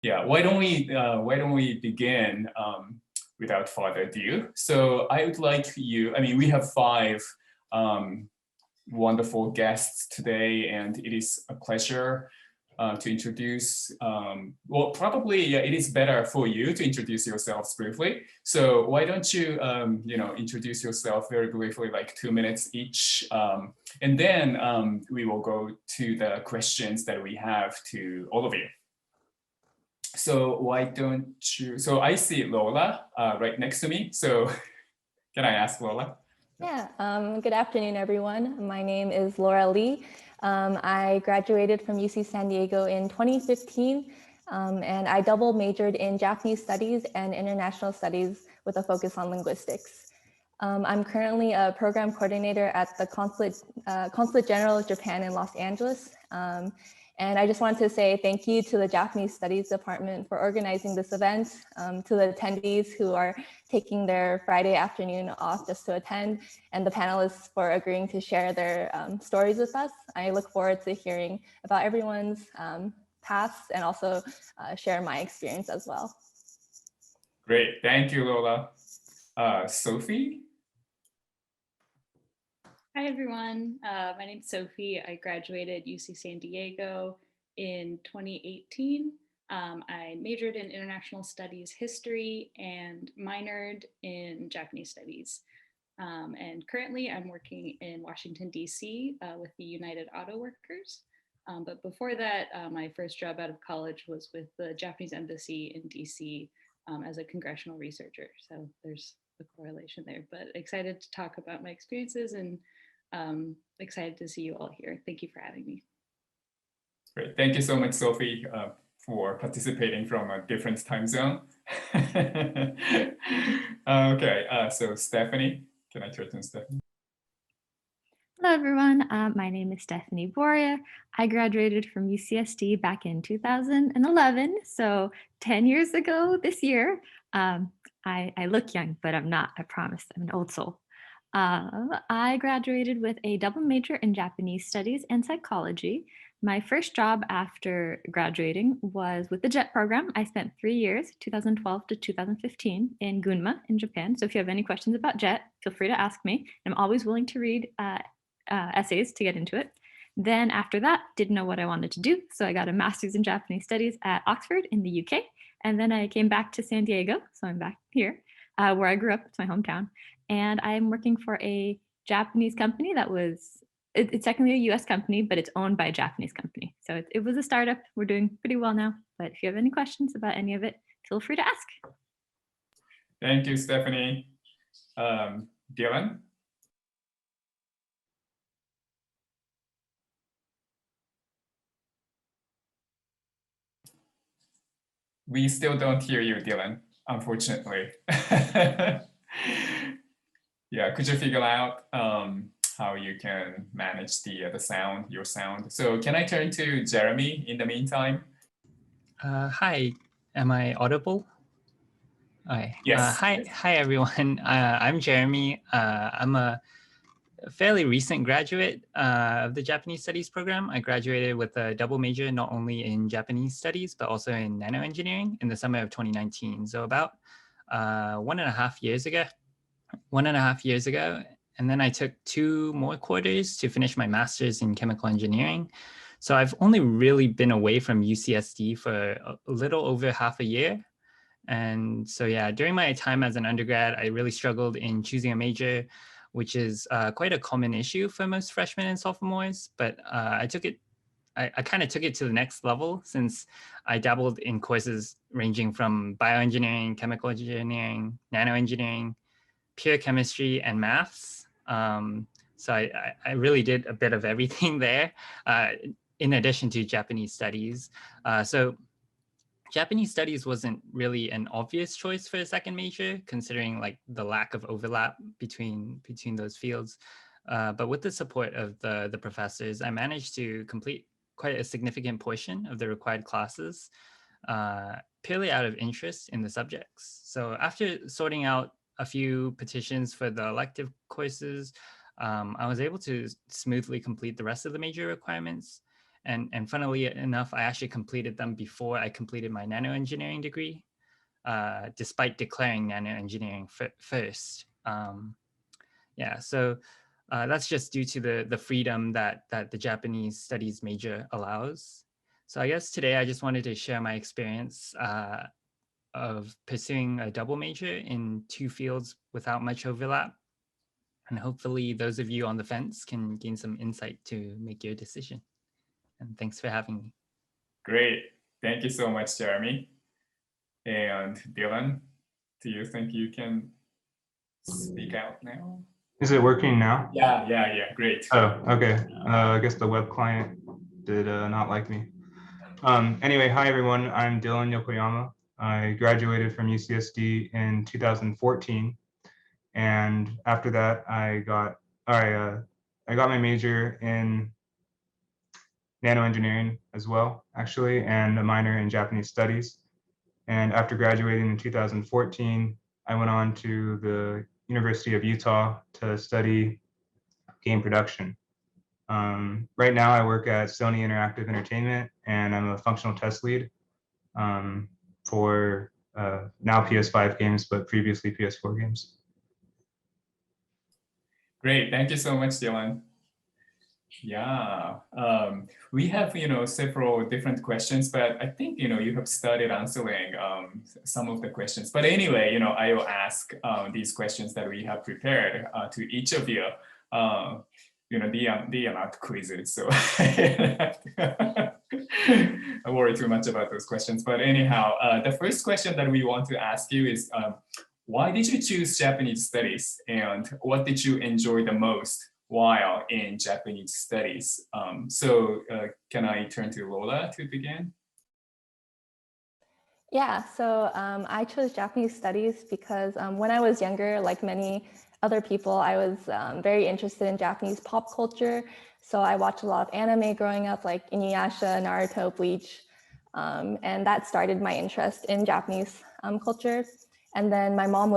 Yeah, why don't we begin without further ado? So I would like you, I mean, we have five wonderful guests today, and it is a pleasure to introduce, well, probably yeah, it is better for you to introduce yourselves briefly. So why don't you, introduce yourself very briefly, like 2 minutes each, and then we will go to the questions that we have to all of you. So why don't you, so I see Lola right next to me. So can I ask Lola? Yeah, good afternoon, everyone. My name is Laura Lee. I graduated from UC San Diego in 2015, and I double majored in Japanese studies and international studies with a focus on linguistics. I'm currently a program coordinator at the Consulate General of Japan in Los Angeles. And I just wanted to say thank you to the Japanese Studies Department for organizing this event, to the attendees who are taking their Friday afternoon off just to attend, and the panelists for agreeing to share their stories with us. I look forward to hearing about everyone's paths and also share my experience as well. Great, thank you, Lola. Sophie? Hi, everyone. My name's Sophie. I graduated UC San Diego in 2018. I majored in international studies history and minored in Japanese studies. And currently I'm working in Washington, DC with the United Auto Workers. But before that, my first job out of college was with the Japanese Embassy in DC as a congressional researcher. So there's a correlation there, but excited to talk about my experiences and excited to see you all here. Thank you for having me. Great, thank you so much, Sophie, for participating from a different time zone. Okay, so Stephanie, can I turn to Stephanie? Hello, everyone. My name is Stephanie Borria. I graduated from UCSD back in 2011, so 10 years ago this year. I look young, but I'm not, I promise. I'm an old soul. I graduated with a double major in Japanese studies and psychology. My first job after graduating was with the JET program. I spent 3 years, 2012 to 2015, in Gunma in Japan. So if you have any questions about JET, feel free to ask me. I'm always willing to read essays to get into it. Then after that, didn't know what I wanted to do. So I got a master's in Japanese studies at Oxford in the UK. And then I came back to San Diego. So I'm back here where I grew up. It's my hometown. And I'm working for a Japanese company that was, it's technically a US company, but it's owned by a Japanese company. So it was a startup. We're doing pretty well now. But if you have any questions about any of it, feel free to ask. Thank you, Stephanie. Dylan? We still don't hear you, Dylan, unfortunately. Yeah, could you figure out how you can manage the sound, your sound? So can I turn to Jeremy in the meantime? Hi, am I audible? Hi. Yes. Hi everyone. I'm Jeremy. I'm a fairly recent graduate of the Japanese Studies program. I graduated with a double major not only in Japanese studies, but also in nanoengineering in the summer of 2019. So about 1.5 years ago. And then I took 2 more quarters to finish my master's in chemical engineering. So I've only really been away from UCSD for a little over half a year. And so, yeah, during my time as an undergrad, I really struggled in choosing a major, which is quite a common issue for most freshmen and sophomores. But I kind of took it to the next level since I dabbled in courses ranging from bioengineering, chemical engineering, nanoengineering, pure chemistry, and maths. So I really did a bit of everything there, in addition to Japanese studies. So Japanese studies wasn't really an obvious choice for a second major, considering like the lack of overlap between those fields. But with the support of the professors, I managed to complete quite a significant portion of the required classes, purely out of interest in the subjects. So after sorting out a few petitions for the elective courses, I was able to smoothly complete the rest of the major requirements. And funnily enough, I actually completed them before I completed my nanoengineering degree, despite declaring nanoengineering first. Yeah, so that's just due to the freedom that the Japanese studies major allows. So I guess today I just wanted to share my experience of pursuing a double major in 2 fields without much overlap. And hopefully those of you on the fence can gain some insight to make your decision. And thanks for having me. Great. Thank you so much, Jeremy. And Dylan, do you think you can speak out now? Is it working now? Yeah, great. Oh, okay. I guess the web client did not like me. Anyway, hi everyone. I'm Dylan Yokoyama. I graduated from UCSD in 2014, and after that, I got my major in nanoengineering as well, actually, and a minor in Japanese studies. And after graduating in 2014, I went on to the University of Utah to study game production. Right now, I work at Sony Interactive Entertainment, and I'm a functional test lead for now PS5 games, but previously PS4 games. Great, thank you so much, Dylan. Yeah, we have, several different questions, but I think, you have started answering some of the questions. But anyway, I will ask these questions that we have prepared to each of you. They are not quizzes, so I worry too much about those questions. But anyhow, the first question that we want to ask you is, why did you choose Japanese studies, and what did you enjoy the most while in Japanese studies? Can I turn to Lola to begin? Yeah, so I chose Japanese studies because when I was younger, like many other people, I was very interested in Japanese pop culture. So I watched a lot of anime growing up, like Inuyasha, Naruto, Bleach, and that started my interest in Japanese culture. And then my mom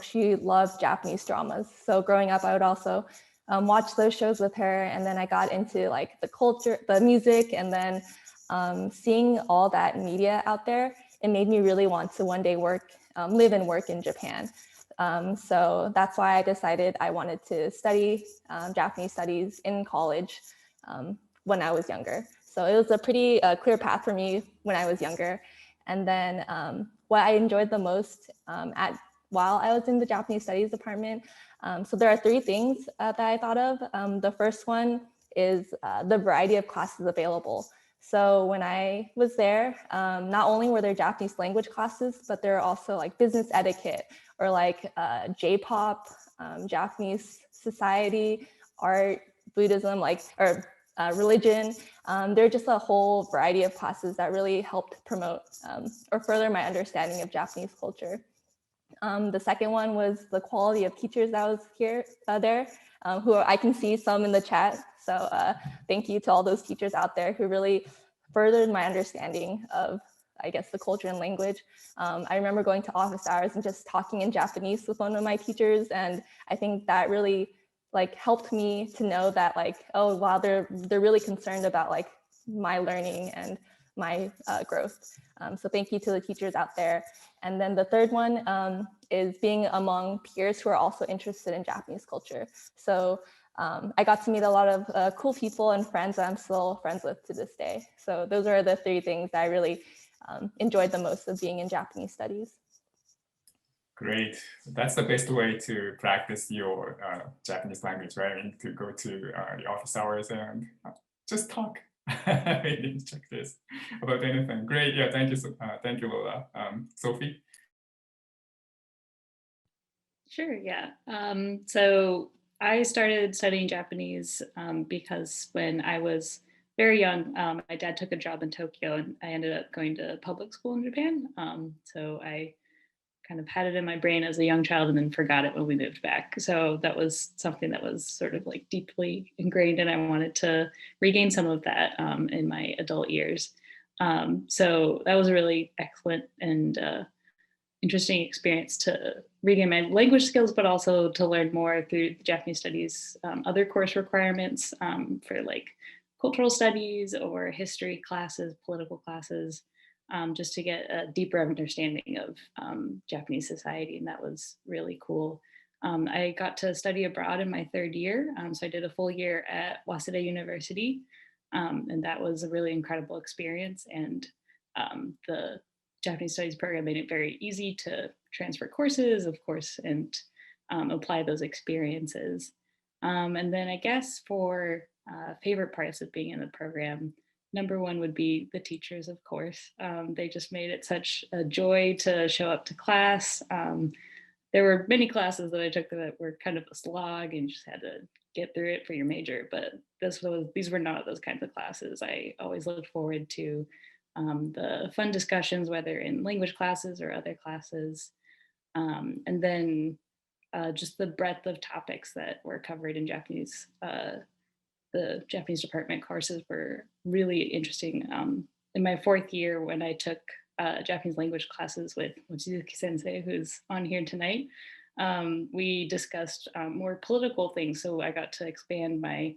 she loved Japanese dramas. So growing up, I would also watch those shows with her. And then I got into like the culture, the music, and then seeing all that media out there, it made me really want to one day live and work in Japan. So that's why I decided I wanted to study Japanese studies in college when I was younger. So it was a pretty clear path for me when I was younger. And then what I enjoyed the most while I was in the Japanese studies department, so there are 3 things that I thought of. The first one is the variety of classes available. So when I was there, not only were there Japanese language classes, but there are also like business etiquette or like J-pop, Japanese society, art, Buddhism, or religion. There are just a whole variety of classes that really helped promote or further my understanding of Japanese culture. The second one was the quality of teachers that was there, who I can see some in the chat. So thank you to all those teachers out there who really furthered my understanding of, I guess, the culture and language. I remember going to office hours and just talking in Japanese with one of my teachers. And I think that really helped me to know that oh, wow, they're really concerned about my learning and my growth. So thank you to the teachers out there. And then the third one is being among peers who are also interested in Japanese culture. So I got to meet a lot of cool people and friends that I'm still friends with to this day. So those are the 3 things that I really enjoyed the most of being in Japanese studies. Great. That's the best way to practice your Japanese language, right? I mean, to go to the office hours and just talk. We didn't check this about anything. Great. Yeah, thank you, Lola. Sophie? Sure, yeah. So I started studying Japanese because when I was very young, my dad took a job in Tokyo and I ended up going to public school in Japan. So I kind of had it in my brain as a young child and then forgot it when we moved back. So that was something that was sort of deeply ingrained, and I wanted to regain some of that in my adult years. So that was a really excellent and interesting experience to regain my language skills, but also to learn more through Japanese studies, other course requirements for cultural studies or history classes, political classes, just to get a deeper understanding of Japanese society, and that was really cool. I got to study abroad in my third year, so I did a full year at Waseda University, and that was a really incredible experience, and the Japanese studies program made it very easy to transfer courses, of course, and apply those experiences. And then I guess for favorite parts of being in the program, number one would be the teachers, of course. They just made it such a joy to show up to class. There were many classes that I took that were kind of a slog and you just had to get through it for your major, but these were not those kinds of classes. I always looked forward to the fun discussions, whether in language classes or other classes. And then just the breadth of topics that were covered in Japanese. The Japanese department courses were really interesting. In my fourth year, when I took Japanese language classes with Mochizuki Sensei, who's on here tonight, we discussed more political things. So I got to expand my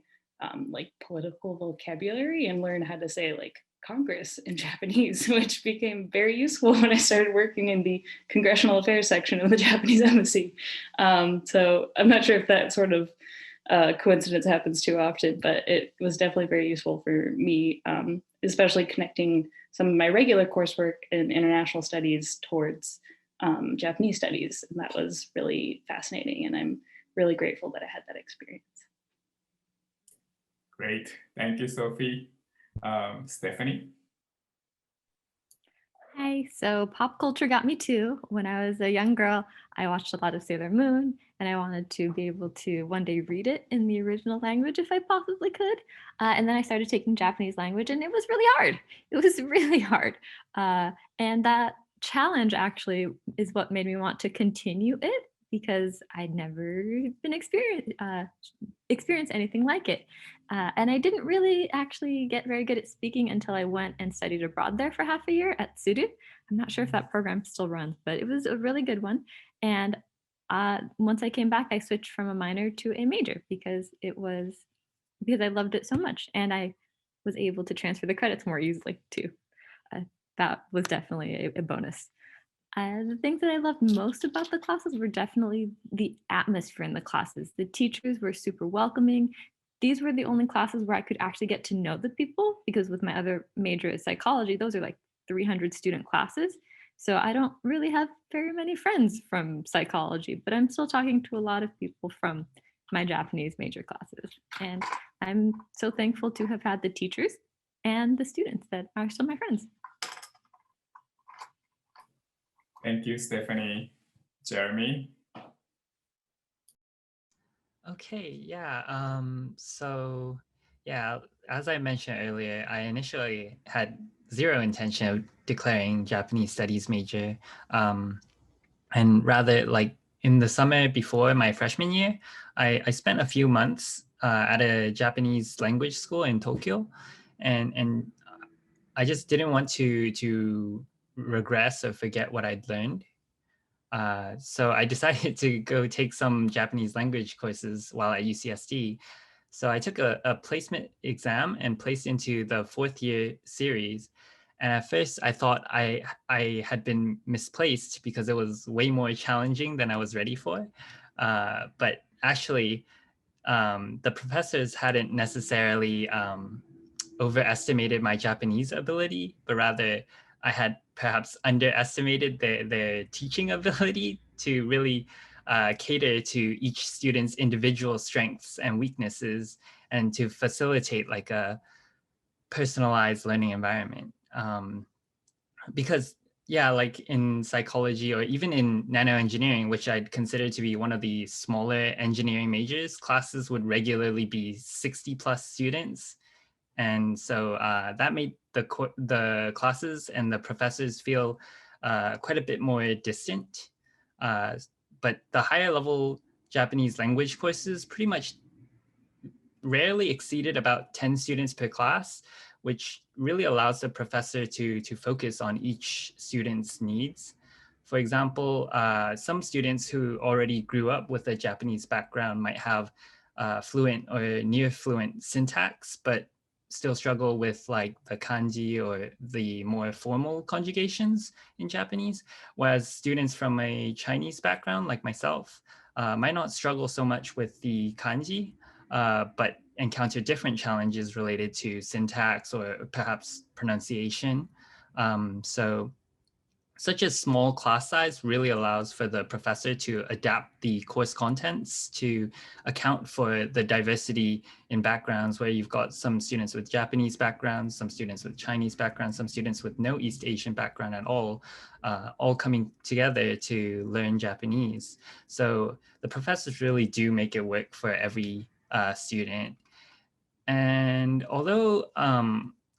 like political vocabulary and learn how to say like Congress in Japanese, which became very useful when I started working in the Congressional Affairs section of the Japanese Embassy. So I'm not sure if that sort of coincidence happens too often, but it was definitely very useful for me, especially connecting some of my regular coursework in international studies towards Japanese studies. And that was really fascinating. And I'm really grateful that I had that experience. Great. Thank you, Sophie. Stephanie? Hi, so pop culture got me too. When I was a young girl, I watched a lot of Sailor Moon, and I wanted to be able to one day read it in the original language if I possibly could. And then I started taking Japanese language, and it was really hard. It was really hard. And that challenge actually is what made me want to continue it, because I'd never been experienced anything like it. And I didn't really actually get very good at speaking until I went and studied abroad there for half a year at Tsuru. I'm not sure if that program still runs, but it was a really good one. And once I came back, I switched from a minor to a major because I loved it so much, and I was able to transfer the credits more easily too. That was definitely a bonus. The things that I loved most about the classes were definitely the atmosphere in the classes. The teachers were super welcoming. These were the only classes where I could actually get to know the people, because with my other major is psychology, those are like 300 student classes. So I don't really have very many friends from psychology, but I'm still talking to a lot of people from my Japanese major classes. And I'm so thankful to have had the teachers and the students that are still my friends. Thank you, Stephanie. Jeremy? Okay, yeah. So yeah, as I mentioned earlier, I initially had zero intention of declaring Japanese studies major. And rather, like in the summer before my freshman year, I spent a few months at a Japanese language school in Tokyo, and I just didn't want to regress or forget what I'd learned. So I decided to go take some Japanese language courses while at UCSD. So I took a placement exam and placed into the fourth year series. And at first I thought I had been misplaced because it was way more challenging than I was ready for. But actually, the professors hadn't necessarily overestimated my Japanese ability, but rather I had perhaps underestimated their teaching ability to really cater to each student's individual strengths and weaknesses, and to facilitate like a personalized learning environment. Because yeah, like in psychology or even in nanoengineering, which I'd consider to be one of the smaller engineering majors, classes would regularly be 60+ students. And so that made the classes and the professors feel quite a bit more distant. But the higher level Japanese language courses pretty much rarely exceeded about 10 students per class, which really allows the professor to focus on each student's needs. For example, some students who already grew up with a Japanese background might have fluent or near fluent syntax, but still struggle with like the kanji or the more formal conjugations in Japanese, whereas students from a Chinese background like myself might not struggle so much with the kanji, but encounter different challenges related to syntax or perhaps pronunciation. So such a small class size really allows for the professor to adapt the course contents to account for the diversity in backgrounds, where you've got some students with Japanese backgrounds, some students with Chinese backgrounds, some students with no East Asian background at all coming together to learn Japanese. So the professors really do make it work for every student. And although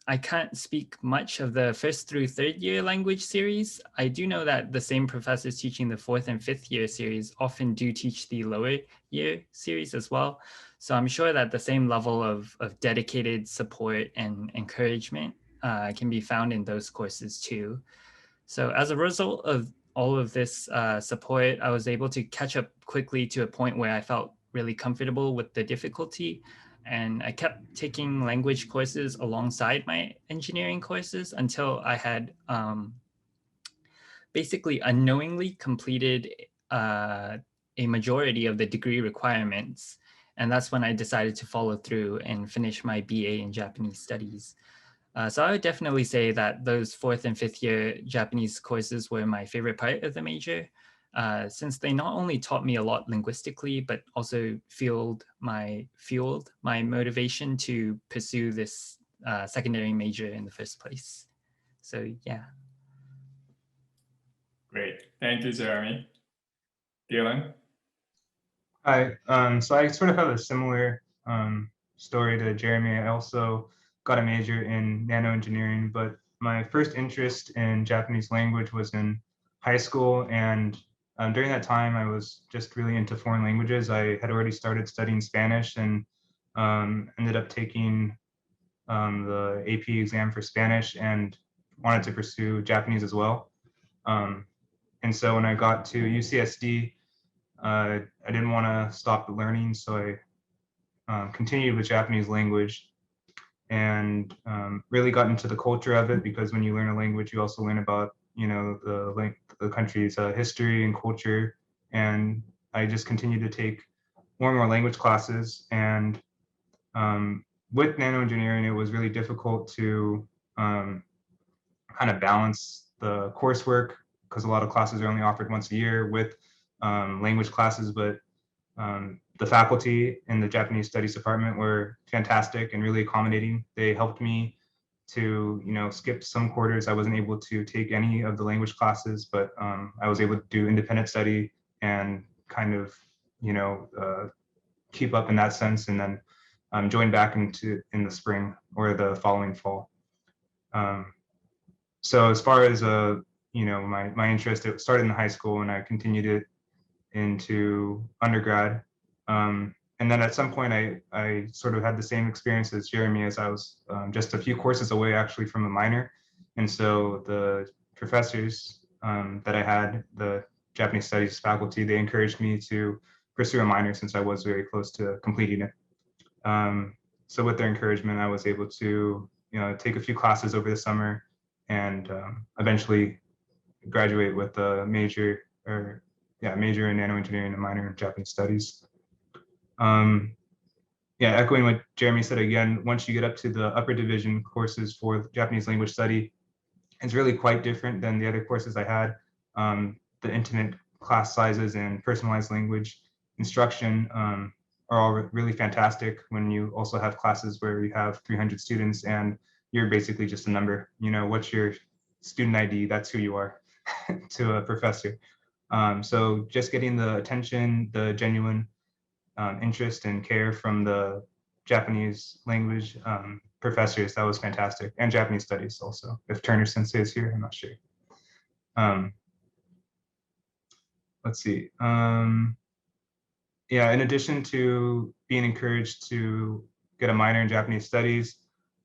I can't speak much of the 1st through 3rd year language series, I do know that the same professors teaching the 4th and 5th year series often do teach the lower year series as well. So I'm sure that the same level of dedicated support and encouragement can be found in those courses too. So as a result of all of this support, I was able to catch up quickly to a point where I felt really comfortable with the difficulty. And I kept taking language courses alongside my engineering courses until I had basically unknowingly completed a majority of the degree requirements. And that's when I decided to follow through and finish my BA in Japanese studies. So I would definitely say that those 4th and 5th year Japanese courses were my favorite part of the major, since they not only taught me a lot linguistically, but also fueled my motivation to pursue this secondary major in the first place. So yeah. Great, thank you, Jeremy. Dylan? Hi, so I sort of have a similar story to Jeremy. I also got a major in nanoengineering, but my first interest in Japanese language was in high school. And during that time, I was just really into foreign languages. I had already started studying Spanish and ended up taking the AP exam for Spanish and wanted to pursue Japanese as well. And so when I got to UCSD, I didn't want to stop the learning, so I continued with Japanese language and really got into the culture of it, because when you learn a language, you also learn about, you know, the country's history and culture. And I just continued to take more and more language classes. And with nanoengineering, it was really difficult to kind of balance the coursework, because a lot of classes are only offered once a year with language classes, but the faculty in the Japanese Studies department were fantastic and really accommodating. They helped me to, you know, skip some quarters. I wasn't able to take any of the language classes, but I was able to do independent study and kind of, you know, keep up in that sense, and then join back in the spring or the following fall. So as far as you know, my interest, it started in high school and I continued it into undergrad. And then at some point I sort of had the same experience as Jeremy, as I was just a few courses away actually from a minor. And so the professors that I had, the Japanese studies faculty, they encouraged me to pursue a minor since I was very close to completing it. So with their encouragement, I was able to, you know, take a few classes over the summer and eventually graduate with a major in nanoengineering and a minor in Japanese studies. Yeah, echoing what Jeremy said again, once you get up to the upper division courses for Japanese language study, it's really quite different than the other courses I had. The intimate class sizes and personalized language instruction are all really fantastic when you also have classes where you have 300 students and you're basically just a number. You know, what's your student ID? That's who you are to a professor. So just getting the attention, the genuine interest and care from the Japanese language professors, that was fantastic. And Japanese studies also. If Turner Sensei is here, I'm not sure. Let's see. Yeah, in addition to being encouraged to get a minor in Japanese studies,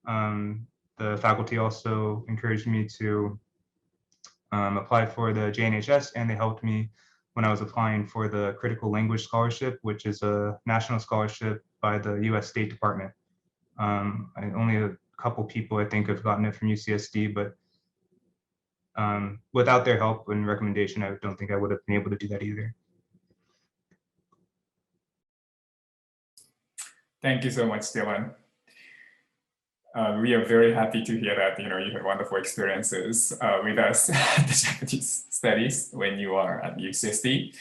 the faculty also encouraged me to apply for the JNHS, and they helped me when I was applying for the Critical Language Scholarship, which is a national scholarship by the US State Department. Only a couple people I think have gotten it from UCSD, but without their help and recommendation, I don't think I would have been able to do that either. Thank you so much, Dylan. We are very happy to hear that you had wonderful experiences with us at the Japanese studies when you are at UCSD.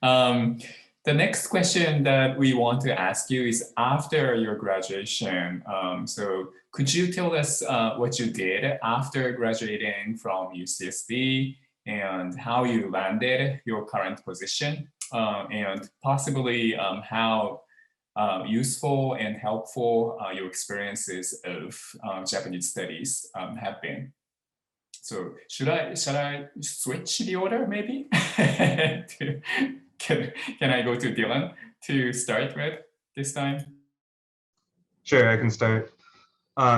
The next question that we want to ask you is after your graduation. So could you tell us what you did after graduating from UCSD and how you landed your current position, and possibly how useful and helpful your experiences of Japanese studies have been. So should I switch the order maybe? Can I go to Dylan to start with this time? Sure, I can start.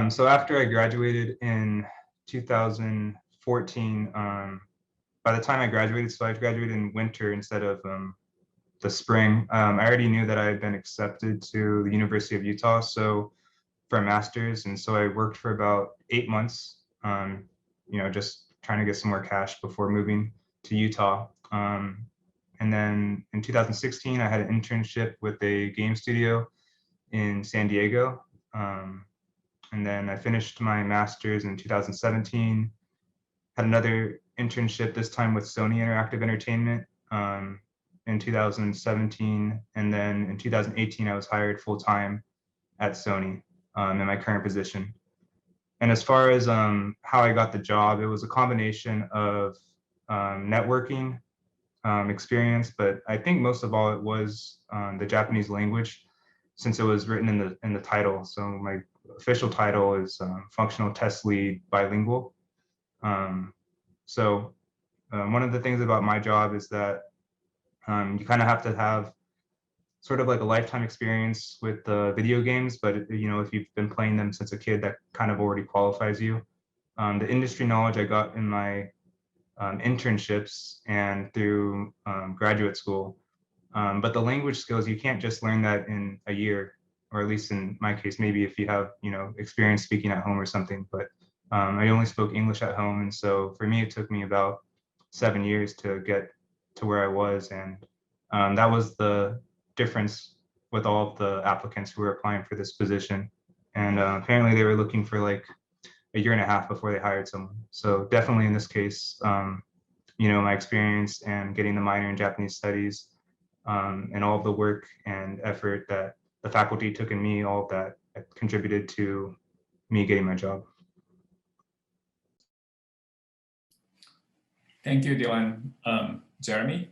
So after I graduated in 2014, by the time I graduated, so I graduated in winter instead of the spring, I already knew that I had been accepted to the University of Utah, so for a master's, and so I worked for about 8 months, just trying to get some more cash before moving to Utah. And then in 2016, I had an internship with a game studio in San Diego. And then I finished my master's in 2017, had another internship, this time with Sony Interactive Entertainment in 2017. And then in 2018, I was hired full-time at Sony in my current position. And as far as how I got the job, it was a combination of networking experience, but I think most of all it was the Japanese language, since it was written in the title. So my official title is Functional Test Lead Bilingual. So one of the things about my job is that you kind of have to have sort of like a lifetime experience with video games, but if you've been playing them since a kid, that kind of already qualifies you. The industry knowledge I got in my internships and through graduate school, but the language skills, you can't just learn that in a year, or at least in my case, maybe if you have experience speaking at home or something. But I only spoke English at home, and so for me it took me about 7 years to get to where I was, and that was the difference with all of the applicants who were applying for this position. And apparently they were looking for like a year and a half before they hired someone. So definitely in this case, my experience and getting the minor in Japanese studies and all of the work and effort that the faculty took in me, all of that contributed to me getting my job. Thank you, Dylan. Jeremy?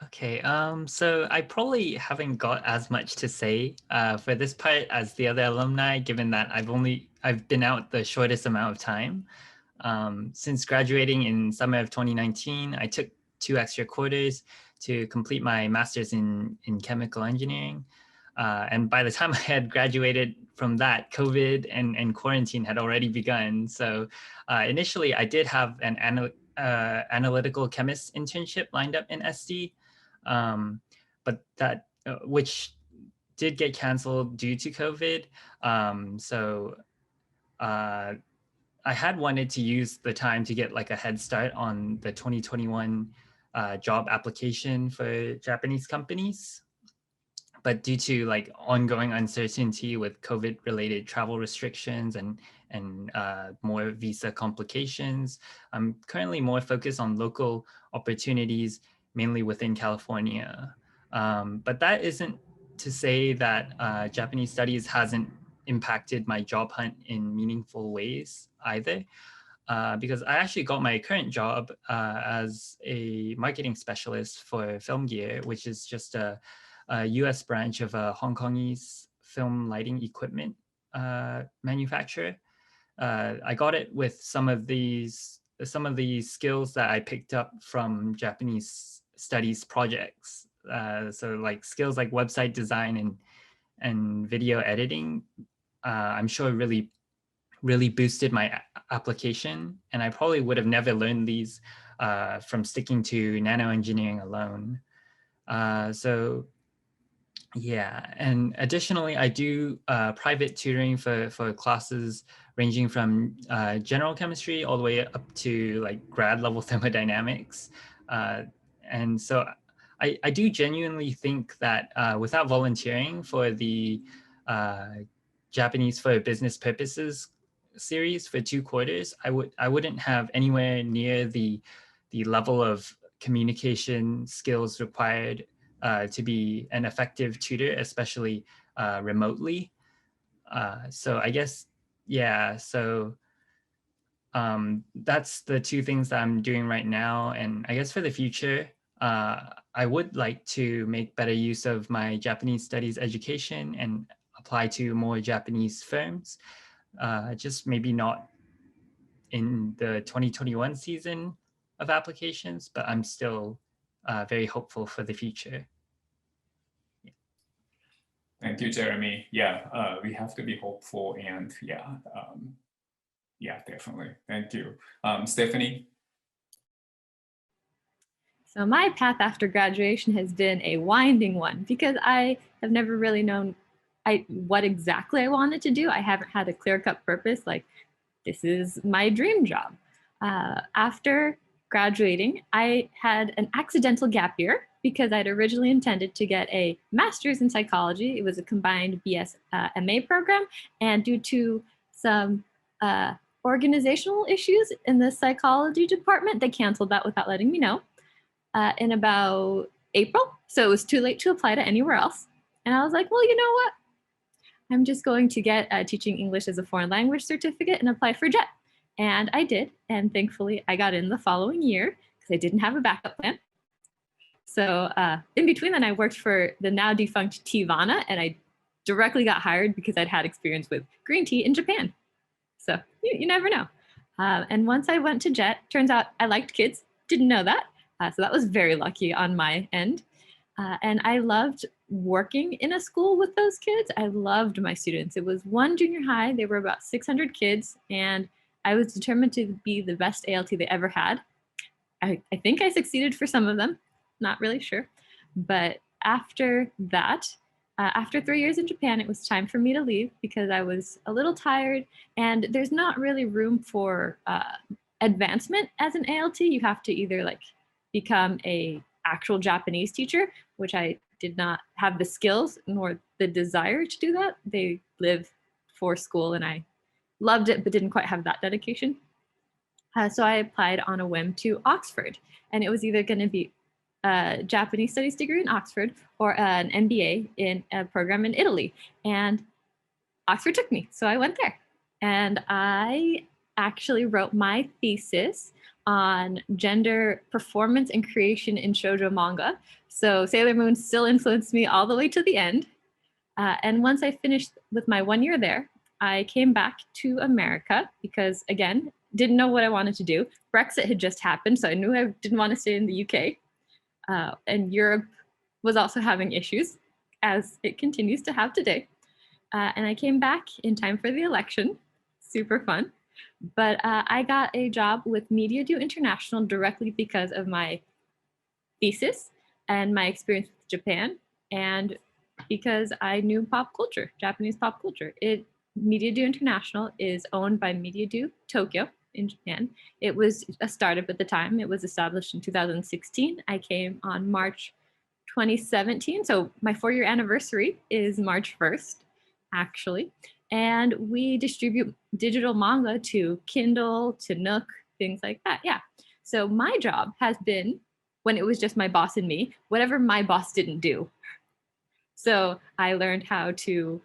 Okay, so I probably haven't got as much to say for this part as the other alumni, given that I've been out the shortest amount of time. Since graduating in summer of 2019, I took 2 extra quarters to complete my master's in chemical engineering. And by the time I had graduated from that, COVID and quarantine had already begun. So initially I did have an analytical chemist internship lined up in SD. But that which did get canceled due to COVID. So I had wanted to use the time to get like a head start on the 2021 job application for Japanese companies. But due to like ongoing uncertainty with COVID related travel restrictions and more visa complications, I'm currently more focused on local opportunities, mainly within California. But that isn't to say that Japanese studies hasn't impacted my job hunt in meaningful ways either, because I actually got my current job as a marketing specialist for Film Gear, which is just a US branch of a Hong Kongese film lighting equipment manufacturer. I got it with some of the skills that I picked up from Japanese studies projects. So like skills like website design and video editing, I'm sure really boosted my application. And I probably would have never learned these from sticking to nano engineering alone. So Yeah, and additionally, I do private tutoring for classes ranging from general chemistry all the way up to like grad level thermodynamics. And so I do genuinely think that without volunteering for the Japanese for Business Purposes series for 2 quarters, I wouldn't have anywhere near the level of communication skills required to be an effective tutor, especially remotely. So I guess, yeah, so that's the 2 things that I'm doing right now. And I guess for the future, I would like to make better use of my Japanese studies education and apply to more Japanese firms, just maybe not in the 2021 season of applications, but I'm still very hopeful for the future. Thank you, Jeremy. Yeah, we have to be hopeful, and yeah, definitely. Thank you. Stephanie? So my path after graduation has been a winding one because I have never really known what exactly I wanted to do. I haven't had a clear-cut purpose, like this is my dream job. After graduating, I had an accidental gap year because I'd originally intended to get a master's in psychology. It was a combined BS MA program, and due to some organizational issues in the psychology department, they canceled that without letting me know in about April. So it was too late to apply to anywhere else. And I was like, well, you know what? I'm just going to get a teaching English as a foreign language certificate and apply for JET. And I did. And thankfully, I got in the following year because I didn't have a backup plan. So in between then, I worked for the now defunct Teavana, and I directly got hired because I'd had experience with green tea in Japan. So you never know. And once I went to JET, turns out I liked kids. Didn't know that. So that was very lucky on my end. And I loved working in a school with those kids. I loved my students. It was one junior high. There were about 600 kids, and I was determined to be the best ALT they ever had. I think I succeeded for some of them, not really sure. But after that, after 3 years in Japan, it was time for me to leave because I was a little tired, and there's not really room for advancement as an ALT. You have to either like become a actual Japanese teacher, which I did not have the skills nor the desire to do that. They live for school, and I loved it, but didn't quite have that dedication. So I applied on a whim to Oxford, and it was either going to be a Japanese studies degree in Oxford or an MBA in a program in Italy. And Oxford took me, so I went there. And I actually wrote my thesis on gender performance and creation in shoujo manga. So Sailor Moon still influenced me all the way to the end. And once I finished with my 1 year there, I came back to America because, again, didn't know what I wanted to do. Brexit had just happened, so I knew I didn't want to stay in the UK. And Europe was also having issues, as it continues to have today. And I came back in time for the election. Super fun. But I got a job with Media Do International directly because of my thesis and my experience with Japan, and because I knew pop culture, Japanese pop culture. Media Do International is owned by Media Do Tokyo in Japan. It was a startup at the time. It was established in 2016. I came on March 2017. So my 4-year anniversary is March 1st, actually. And we distribute digital manga to Kindle, to Nook, things like that. Yeah. So my job has been, when it was just my boss and me, whatever my boss didn't do. So I learned how to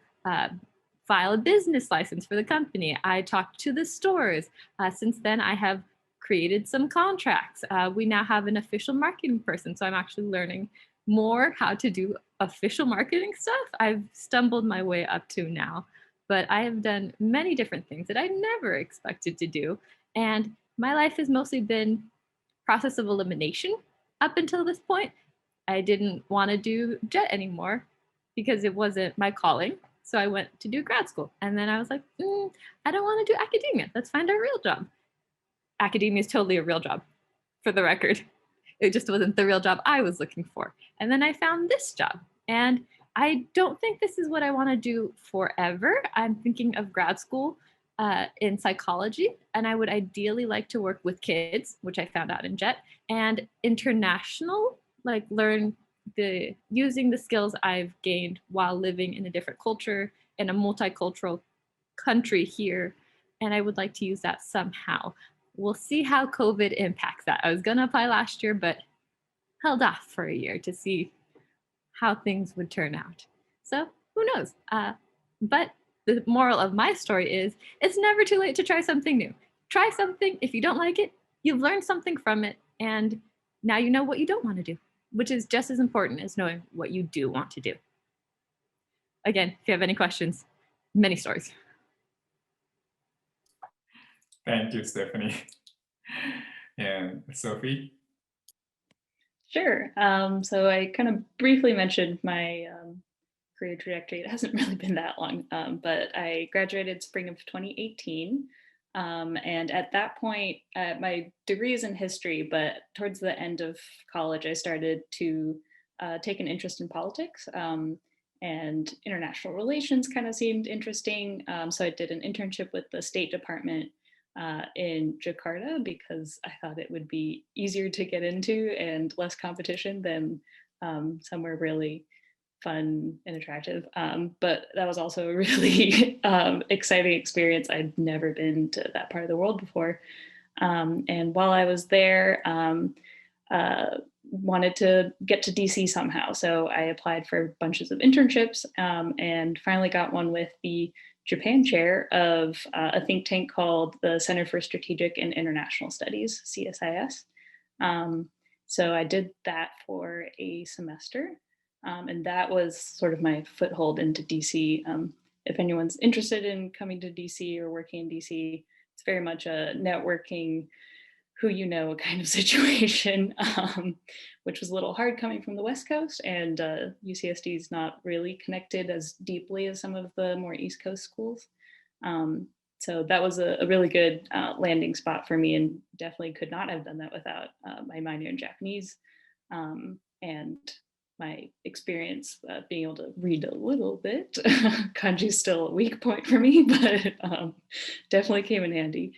file a business license for the company. I talked to the stores. Since then, I have created some contracts. We now have an official marketing person. So I'm actually learning more how to do official marketing stuff. I've stumbled my way up to now, but I have done many different things that I never expected to do. And my life has mostly been process of elimination up until this point. I didn't want to do JET anymore because it wasn't my calling. So I went to do grad school. And then I was like, I don't want to do academia. Let's find a real job. Academia is totally a real job, for the record. It just wasn't the real job I was looking for. And then I found this job. And I don't think this is what I want to do forever. I'm thinking of grad school in psychology, and I would ideally like to work with kids, which I found out in JET, and international, like learn using the skills I've gained while living in a different culture in a multicultural country here, and I would like to use that somehow. We'll see how COVID impacts that. I was going to apply last year, but held off for a year to see how things would turn out. So who knows? But the moral of my story is it's never too late to try something new. Try something. If you don't like it, you've learned something from it. And now you know what you don't want to do, which is just as important as knowing what you do want to do. Again, if you have any questions, many stories. Thank you, Stephanie. And Sophie? Sure. So I kind of briefly mentioned my career trajectory. It hasn't really been that long, but I graduated spring of 2018. And at that point, my degree is in history, but towards the end of college, I started to take an interest in politics, and international relations kind of seemed interesting. So I did an internship with the State Department in Jakarta because I thought it would be easier to get into and less competition than somewhere really fun and attractive. But that was also a really exciting experience. I'd never been to that part of the world before. And while I was there, wanted to get to DC somehow. So I applied for bunches of internships and finally got one with the Japan chair of a think tank called the Center for Strategic and International Studies, CSIS. So I did that for a semester. And that was sort of my foothold into DC. If anyone's interested in coming to DC or working in DC, it's very much a networking, who you know kind of situation, which was a little hard coming from the West Coast, and UCSD is not really connected as deeply as some of the more East Coast schools. So that was a really good landing spot for me, and definitely could not have done that without my minor in Japanese and my experience being able to read a little bit. Kanji is still a weak point for me, but definitely came in handy.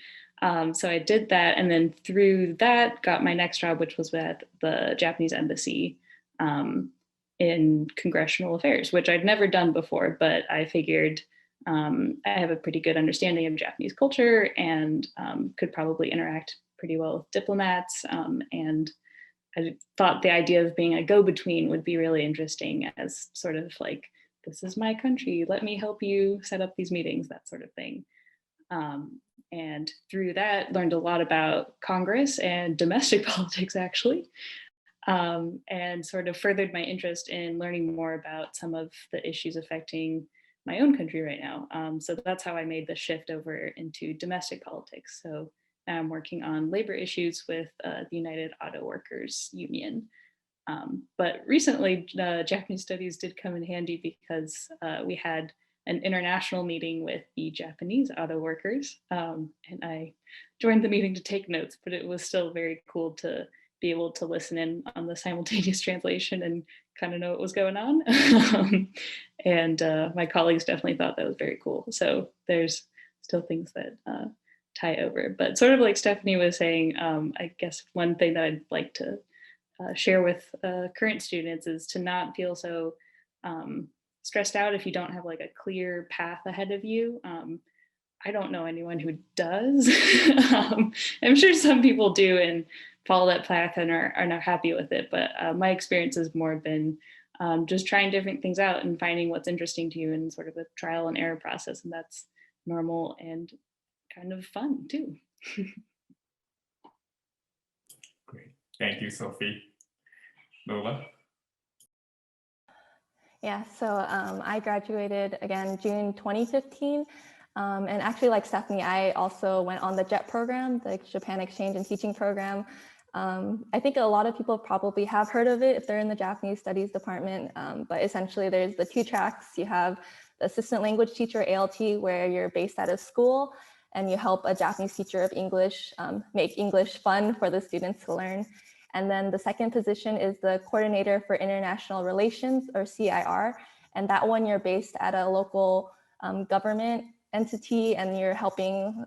So I did that, and then through that got my next job, which was with the Japanese embassy in congressional affairs, which I'd never done before, but I figured I have a pretty good understanding of Japanese culture and could probably interact pretty well with diplomats. And I thought the idea of being a go-between would be really interesting as sort of like, this is my country, let me help you set up these meetings, that sort of thing. And through that, learned a lot about Congress and domestic politics, actually, and sort of furthered my interest in learning more about some of the issues affecting my own country right now. So that's how I made the shift over into domestic politics. So now I'm working on labor issues with the United Auto Workers Union. But recently, Japanese studies did come in handy because we had an international meeting with the Japanese auto workers. And I joined the meeting to take notes, but it was still very cool to be able to listen in on the simultaneous translation and kind of know what was going on. And my colleagues definitely thought that was very cool. So there's still things that tie over, but sort of like Stephanie was saying, I guess one thing that I'd like to share with current students is to not feel so stressed out if you don't have like a clear path ahead of you. I don't know anyone who does. I'm sure some people do and follow that path and are not happy with it, but my experience has more been just trying different things out and finding what's interesting to you in sort of a trial and error process, and that's normal and kind of fun too. Great, thank you, Sophie. Lola? Yeah, so I graduated again June 2015. And actually, like Stephanie, I also went on the JET program, the Japan Exchange and Teaching Program. I think a lot of people probably have heard of it if they're in the Japanese Studies department, but essentially there's the two tracks. You have the assistant language teacher, ALT, where you're based at a school and you help a Japanese teacher of English make English fun for the students to learn. And then the second position is the coordinator for international relations, or CIR. And that one, you're based at a local government entity, and you're helping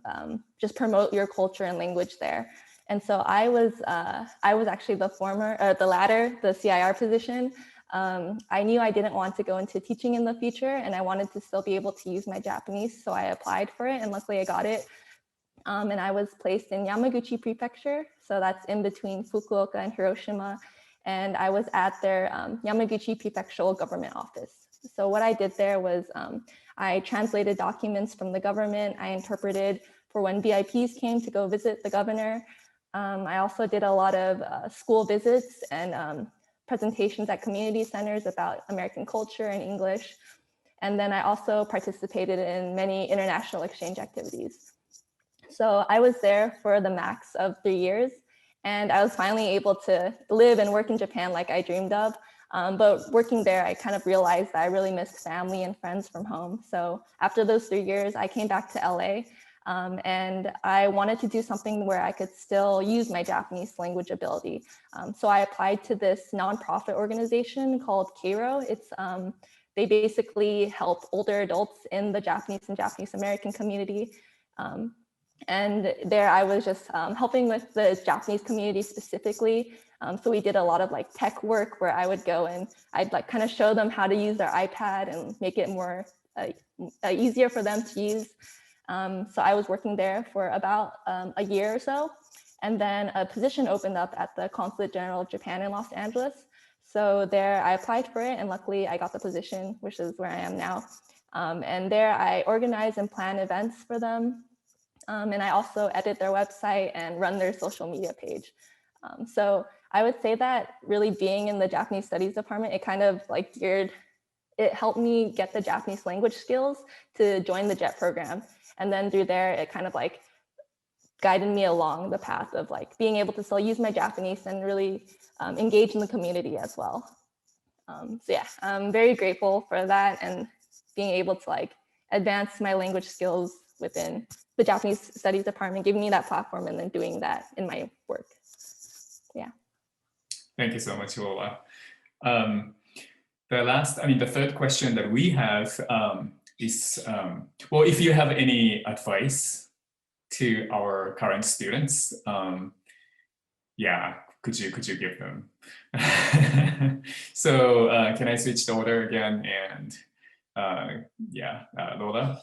just promote your culture and language there. And so I was actually the latter, the CIR position. I knew I didn't want to go into teaching in the future, and I wanted to still be able to use my Japanese. So I applied for it, and luckily I got it. And I was placed in Yamaguchi Prefecture. So that's in between Fukuoka and Hiroshima. And I was at their Yamaguchi Prefectural Government Office. So what I did there was I translated documents from the government. I interpreted for when VIPs came to go visit the governor. I also did a lot of school visits and presentations at community centers about American culture and English. And then I also participated in many international exchange activities. So I was there for the max of 3 years, and I was finally able to live and work in Japan like I dreamed of. But working there, I kind of realized that I really missed family and friends from home. So after those 3 years, I came back to LA, and I wanted to do something where I could still use my Japanese language ability. So I applied to this nonprofit organization called Keiro. They basically help older adults in the Japanese and Japanese American community. And there I was just helping with the Japanese community specifically. So we did a lot of like tech work where I would go and I'd like kind of show them how to use their iPad and make it more easier for them to use. So I was working there for about a year or so. And then a position opened up at the Consulate General of Japan in Los Angeles. So there I applied for it, and luckily I got the position, which is where I am now. And there I organize and plan events for them. And I also edit their website and run their social media page. So I would say that really being in the Japanese Studies department, it kind of like it helped me get the Japanese language skills to join the JET program. And then through there, it kind of like guided me along the path of like being able to still use my Japanese and really engage in the community as well. So yeah, I'm very grateful for that and being able to like advance my language skills within the Japanese Studies department, giving me that platform and then doing that in my work. Yeah. Thank you so much, Lola. The third question that we have is, well, if you have any advice to our current students, yeah, could you give them? So can I switch the order again? And yeah, Lola.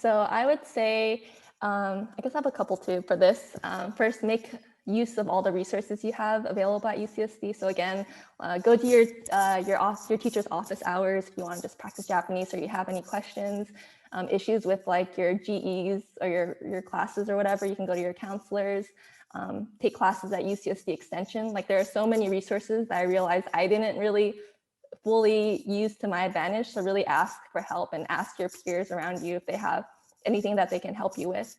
So I would say, I guess I have a couple too for this. First, make use of all the resources you have available at UCSD. So again, go to your teacher's office hours if you want to just practice Japanese or you have any questions, issues with like your GEs or your classes or whatever, you can go to your counselors, take classes at UCSD Extension. Like there are so many resources that I realized I didn't really fully use to my advantage. So really ask for help and ask your peers around you if they have anything that they can help you with.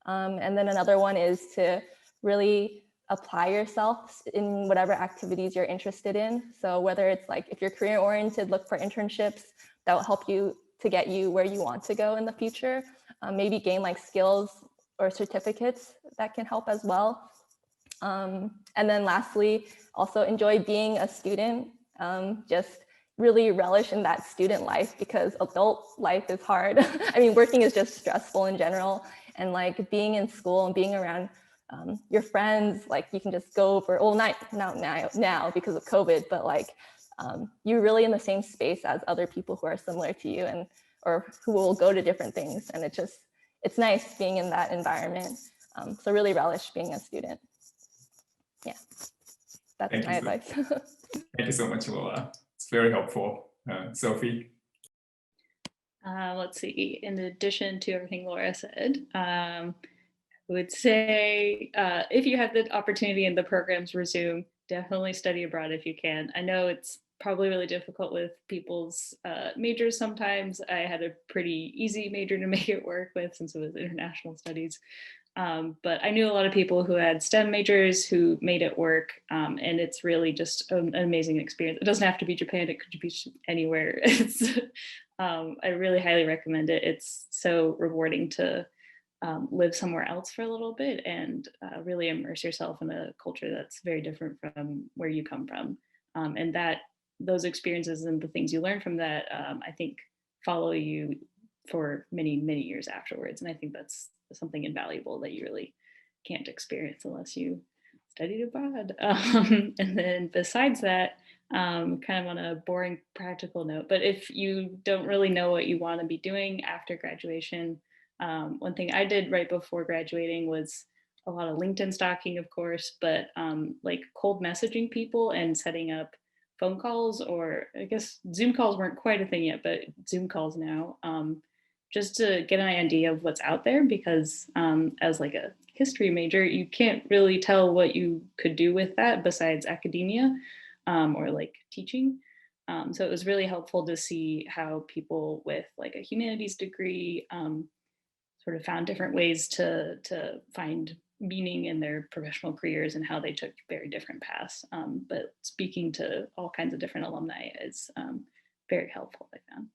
And then another one is to really apply yourself in whatever activities you're interested in. So whether it's like, if you're career oriented, look for internships that will help you to get you where you want to go in the future. Maybe gain like skills or certificates that can help as well. And then lastly, also enjoy being a student. Just really relish in that student life because adult life is hard. I mean, working is just stressful in general, and like being in school and being around your friends, like you can just go over, well, not now because of COVID, but like you're really in the same space as other people who are similar to you and or who will go to different things. And it's nice being in that environment. So really relish being a student. Yeah, that's my advice. Thank you so much, Lola. It's very helpful. Sophie? Let's see, in addition to everything Laura said, I would say if you have the opportunity and the programs resume, definitely study abroad if you can. I know it's probably really difficult with people's majors sometimes. I had a pretty easy major to make it work with since it was international studies. But I knew a lot of people who had STEM majors who made it work, and it's really just an amazing experience. It doesn't have to be Japan, it could be anywhere. I really highly recommend it. It's so rewarding to live somewhere else for a little bit and really immerse yourself in a culture that's very different from where you come from. And that those experiences and the things you learn from that, I think follow you for many, many years afterwards. And I think that's something invaluable that you really can't experience unless you studied abroad. And then besides that, kind of on a boring practical note, but if you don't really know what you want to be doing after graduation, one thing I did right before graduating was a lot of LinkedIn stalking, of course, but like cold messaging people and setting up phone calls, or I guess Zoom calls weren't quite a thing yet, but Zoom calls now, just to get an idea of what's out there, because as like a history major, you can't really tell what you could do with that besides academia or like teaching. So it was really helpful to see how people with like a humanities degree sort of found different ways to find meaning in their professional careers and how they took very different paths. But speaking to all kinds of different alumni is very helpful, I found.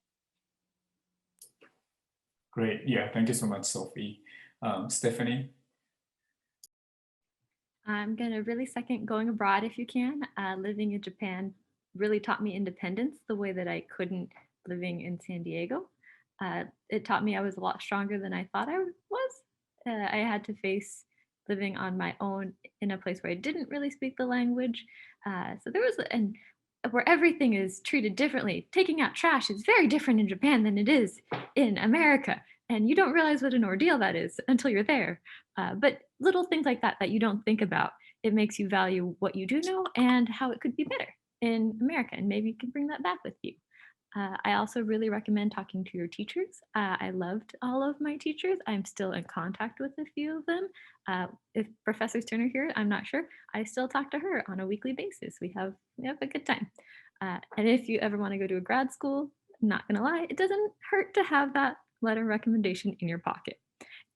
Great. Yeah, thank you so much, Sophie. Stephanie? I'm going to really second going abroad if you can. Living in Japan really taught me independence the way that I couldn't living in San Diego. It taught me I was a lot stronger than I thought I was. I had to face living on my own in a place where I didn't really speak the language. So there was, and where everything is treated differently. Taking out trash is very different in Japan than it is in America. And you don't realize what an ordeal that is until you're there. But little things like that that you don't think about, it makes you value what you do know and how it could be better in America. And maybe you can bring that back with you. I also really recommend talking to your teachers. I loved all of my teachers. I'm still in contact with a few of them. If Professor Turner here, I'm not sure. I still talk to her on a weekly basis. We have a good time. And if you ever want to go to a grad school, not gonna lie, it doesn't hurt to have that letter of recommendation in your pocket.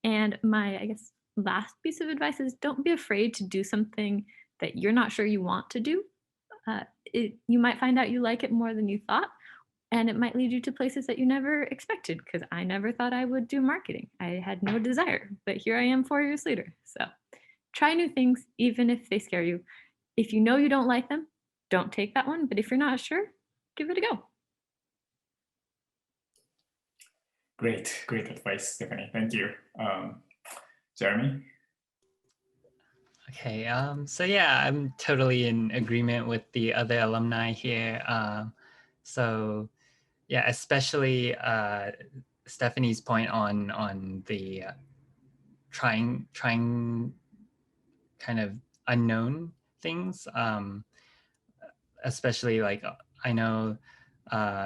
And my, I guess, last piece of advice is don't be afraid to do something that you're not sure you want to do. You might find out you like it more than you thought. And it might lead you to places that you never expected, because I never thought I would do marketing. I had no desire, but here I am 4 years later. So try new things, even if they scare you. If you know you don't like them, don't take that one. But if you're not sure, give it a go. Great advice, Stephanie. Thank you. Jeremy? Okay, so yeah, I'm totally in agreement with the other alumni here. So yeah, especially Stephanie's point on the trying kind of unknown things. Especially like I know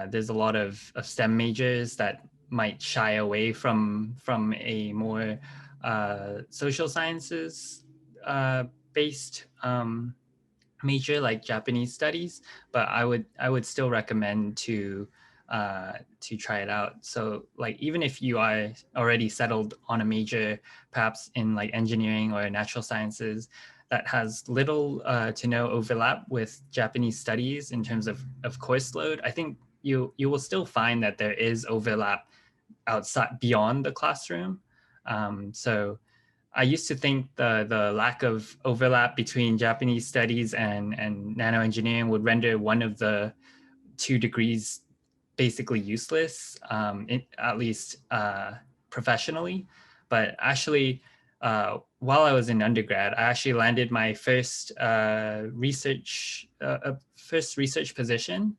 there's a lot of STEM majors that might shy away from a more social sciences based major like Japanese studies, but I would still recommend to try it out. So like even if you are already settled on a major, perhaps in like engineering or natural sciences, that has little to no overlap with Japanese studies in terms of course load, I think you will still find that there is overlap outside beyond the classroom. So I used to think the lack of overlap between Japanese studies and nanoengineering would render one of the two degrees basically useless, at least professionally. But actually, while I was in undergrad, I actually landed my first research position,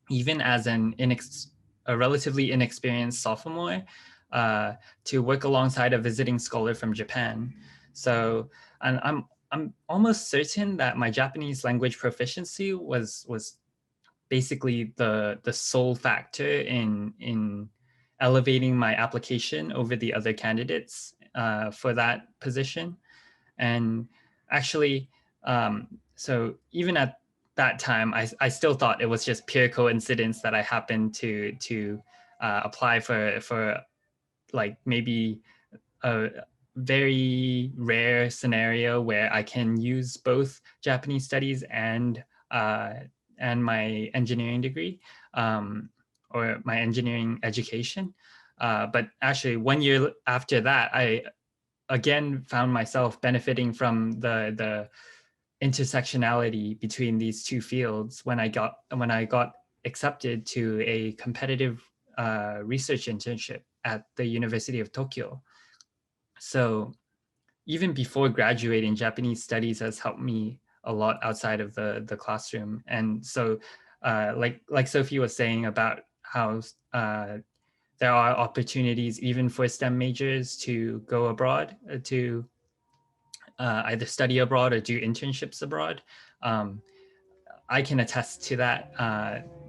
even as a relatively inexperienced sophomore, to work alongside a visiting scholar from Japan. So, and I'm almost certain that my Japanese language proficiency was basically the sole factor in elevating my application over the other candidates for that position. And actually, so even at that time, I still thought it was just pure coincidence that I happened to apply for like maybe a very rare scenario where I can use both Japanese studies and my engineering degree or my engineering education. But actually 1 year after that, I again found myself benefiting from the intersectionality between these two fields when I got accepted to a competitive research internship at the University of Tokyo. So even before graduating, Japanese studies has helped me a lot outside of the classroom. And so like Sophie was saying about how there are opportunities even for STEM majors to go abroad to either study abroad or do internships abroad. I can attest to that.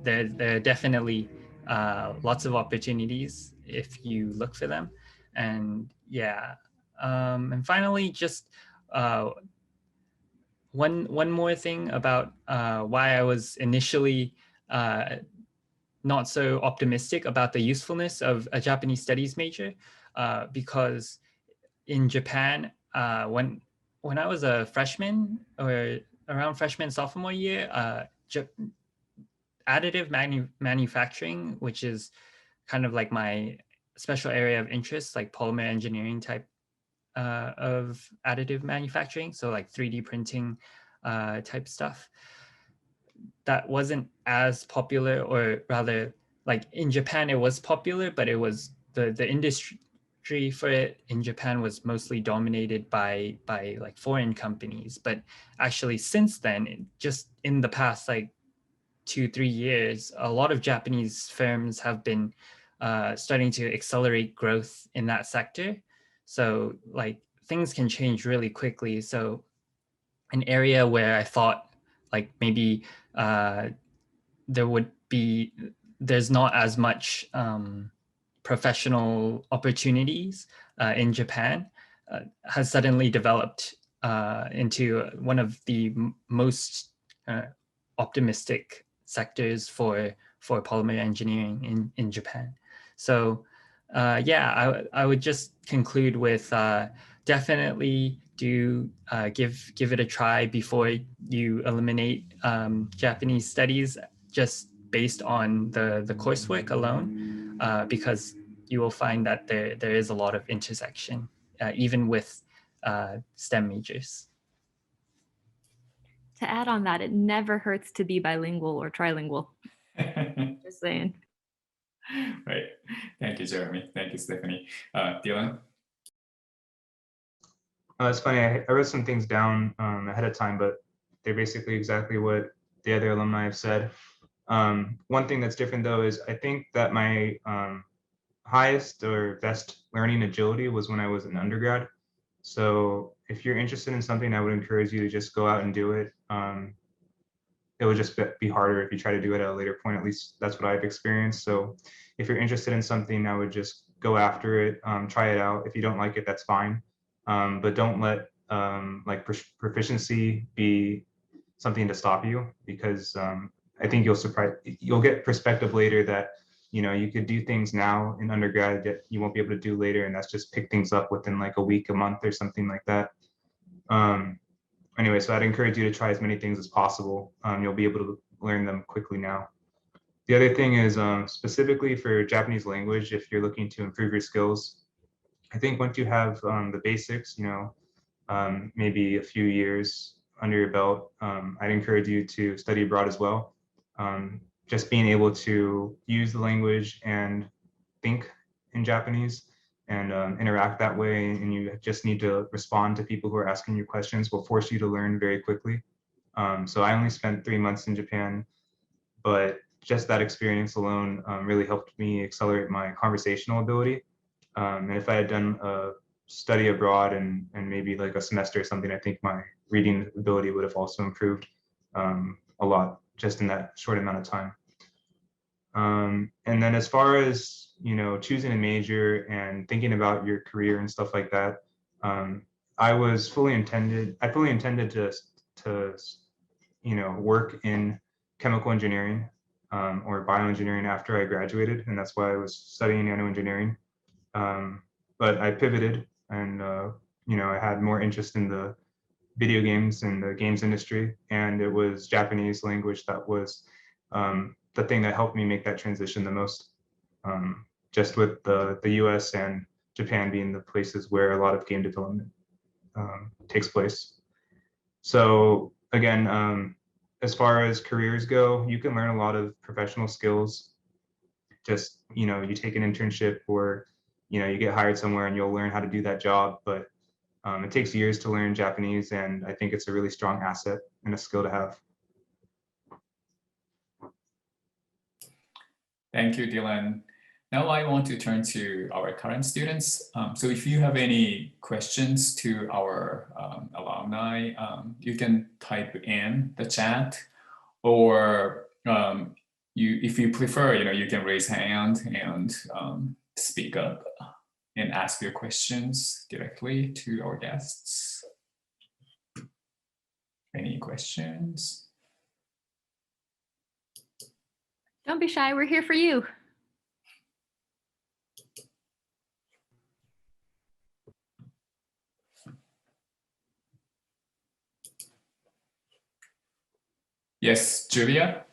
There are definitely lots of opportunities if you look for them. And yeah, and finally, just one more thing about why I was initially not so optimistic about the usefulness of a Japanese studies major, because in Japan, when I was a freshman or around freshman sophomore year, additive manufacturing, which is kind of like my special area of interest, like polymer engineering type of additive manufacturing, so like 3D printing type stuff, that wasn't as popular, or rather, like in Japan it was popular, but it was the industry for it in Japan was mostly dominated by like foreign companies. But actually since then, just in the past like 2-3 years, a lot of Japanese firms have been starting to accelerate growth in that sector. So like things can change really quickly. So an area where I thought like maybe there's not as much professional opportunities in Japan has suddenly developed into one of the most optimistic sectors for polymer engineering in Japan. So yeah, I would just conclude with definitely do give it a try before you eliminate Japanese studies just based on the coursework alone, because you will find that there is a lot of intersection, even with STEM majors. To add on that, it never hurts to be bilingual or trilingual. Just saying. Right. Thank you, Jeremy. Thank you, Stephanie. Dylan? It's funny, I wrote some things down ahead of time, but they're basically exactly what the other alumni have said. One thing that's different though is I think that my highest or best learning agility was when I was an undergrad. So if you're interested in something, I would encourage you to just go out and do it. It would just be harder if you try to do it at a later point. At least that's what I've experienced. So if you're interested in something, I would just go after it, try it out. If you don't like it, that's fine. But don't let like proficiency be something to stop you, because I think you'll get perspective later that, you know, you could do things now in undergrad that you won't be able to do later, and that's just pick things up within like a week, a month, or something like that. Anyway, so I'd encourage you to try as many things as possible. You'll be able to learn them quickly now. The other thing is specifically for Japanese language, if you're looking to improve your skills, I think once you have the basics, you know, maybe a few years under your belt, I'd encourage you to study abroad as well. Just being able to use the language and think in Japanese and interact that way, and you just need to respond to people who are asking you questions, will force you to learn very quickly. So I only spent 3 months in Japan, but just that experience alone really helped me accelerate my conversational ability. And if I had done a study abroad and maybe like a semester or something, I think my reading ability would have also improved a lot just in that short amount of time. And then as far as, you know, choosing a major and thinking about your career and stuff like that, I fully intended to you know, work in chemical engineering or bioengineering after I graduated, and that's why I was studying nanoengineering. But I pivoted, and you know, I had more interest in the video games and the games industry, and it was Japanese language that was the thing that helped me make that transition the most, just with the US and Japan being the places where a lot of game development takes place. So again, as far as careers go, you can learn a lot of professional skills. Just, you take an internship or, you get hired somewhere and you'll learn how to do that job. But it takes years to learn Japanese, and I think it's a really strong asset and a skill to have. Thank you, Dylan. Now I want to turn to our current students. So if you have any questions to our alumni, you can type in the chat, or if you prefer, you can raise hand and speak up and ask your questions directly to our guests. Any questions? Don't be shy, we're here for you. Yes, Julia?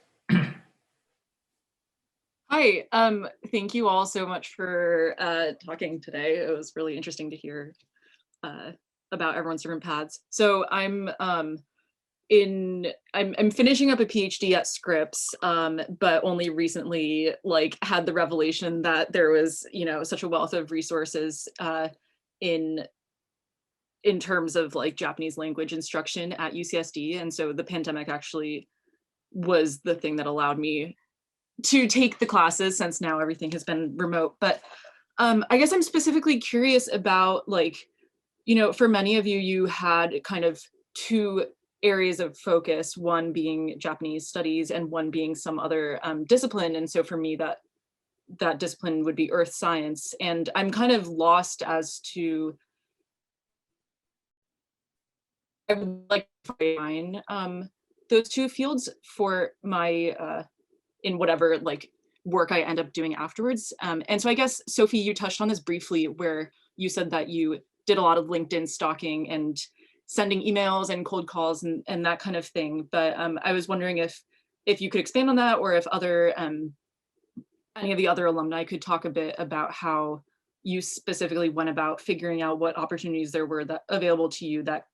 Hi, thank you all so much for talking today. It was really interesting to hear about everyone's different paths. So I'm finishing up a PhD at Scripps, but only recently had the revelation that there was such a wealth of resources in terms of Japanese language instruction at UCSD, and so the pandemic actually was the thing that allowed me to take the classes, since now everything has been remote. But I guess I'm specifically curious about for many of you, you had kind of two areas of focus, one being Japanese studies and one being some other discipline. And so for me, that discipline would be earth science. And I'm kind of lost as to, I would like to find those two fields for my, in whatever work I end up doing afterwards. And so I guess, Sophie, you touched on this briefly, where you said that you did a lot of LinkedIn stalking and sending emails and cold calls and that kind of thing. But I was wondering if you could expand on that, or if any of the other alumni could talk a bit about how you specifically went about figuring out what opportunities there were that available to you that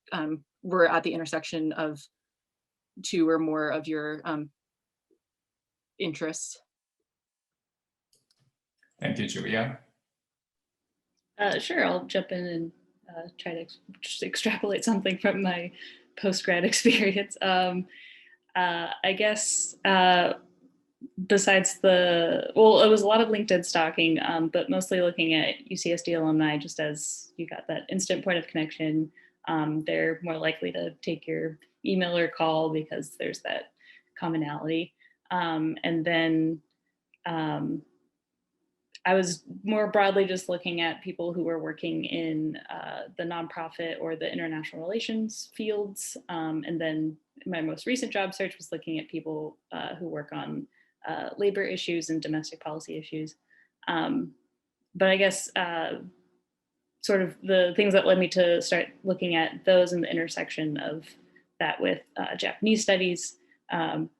were at the intersection of two or more of your interests. Thank you, Julia. Sure, I'll jump in and try to just extrapolate something from my post-grad experience. I guess besides it was a lot of LinkedIn stalking, but mostly looking at UCSD alumni, just as you got that instant point of connection. They're more likely to take your email or call because there's that commonality. And then I was more broadly just looking at people who were working in the nonprofit or the international relations fields. And then my most recent job search was looking at people who work on labor issues and domestic policy issues. But I guess sort of the things that led me to start looking at those and the intersection of that with Japanese studies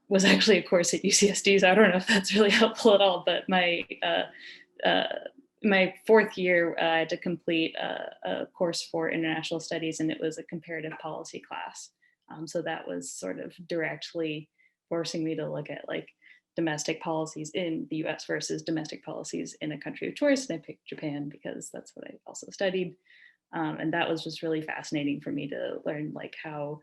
was actually a course at UCSD. So I don't know if that's really helpful at all, but my fourth year, I had to complete a course for international studies, and it was a comparative policy class. So that was sort of directly forcing me to look at domestic policies in the US versus domestic policies in a country of choice. And I picked Japan because that's what I also studied. And that was just really fascinating for me to learn how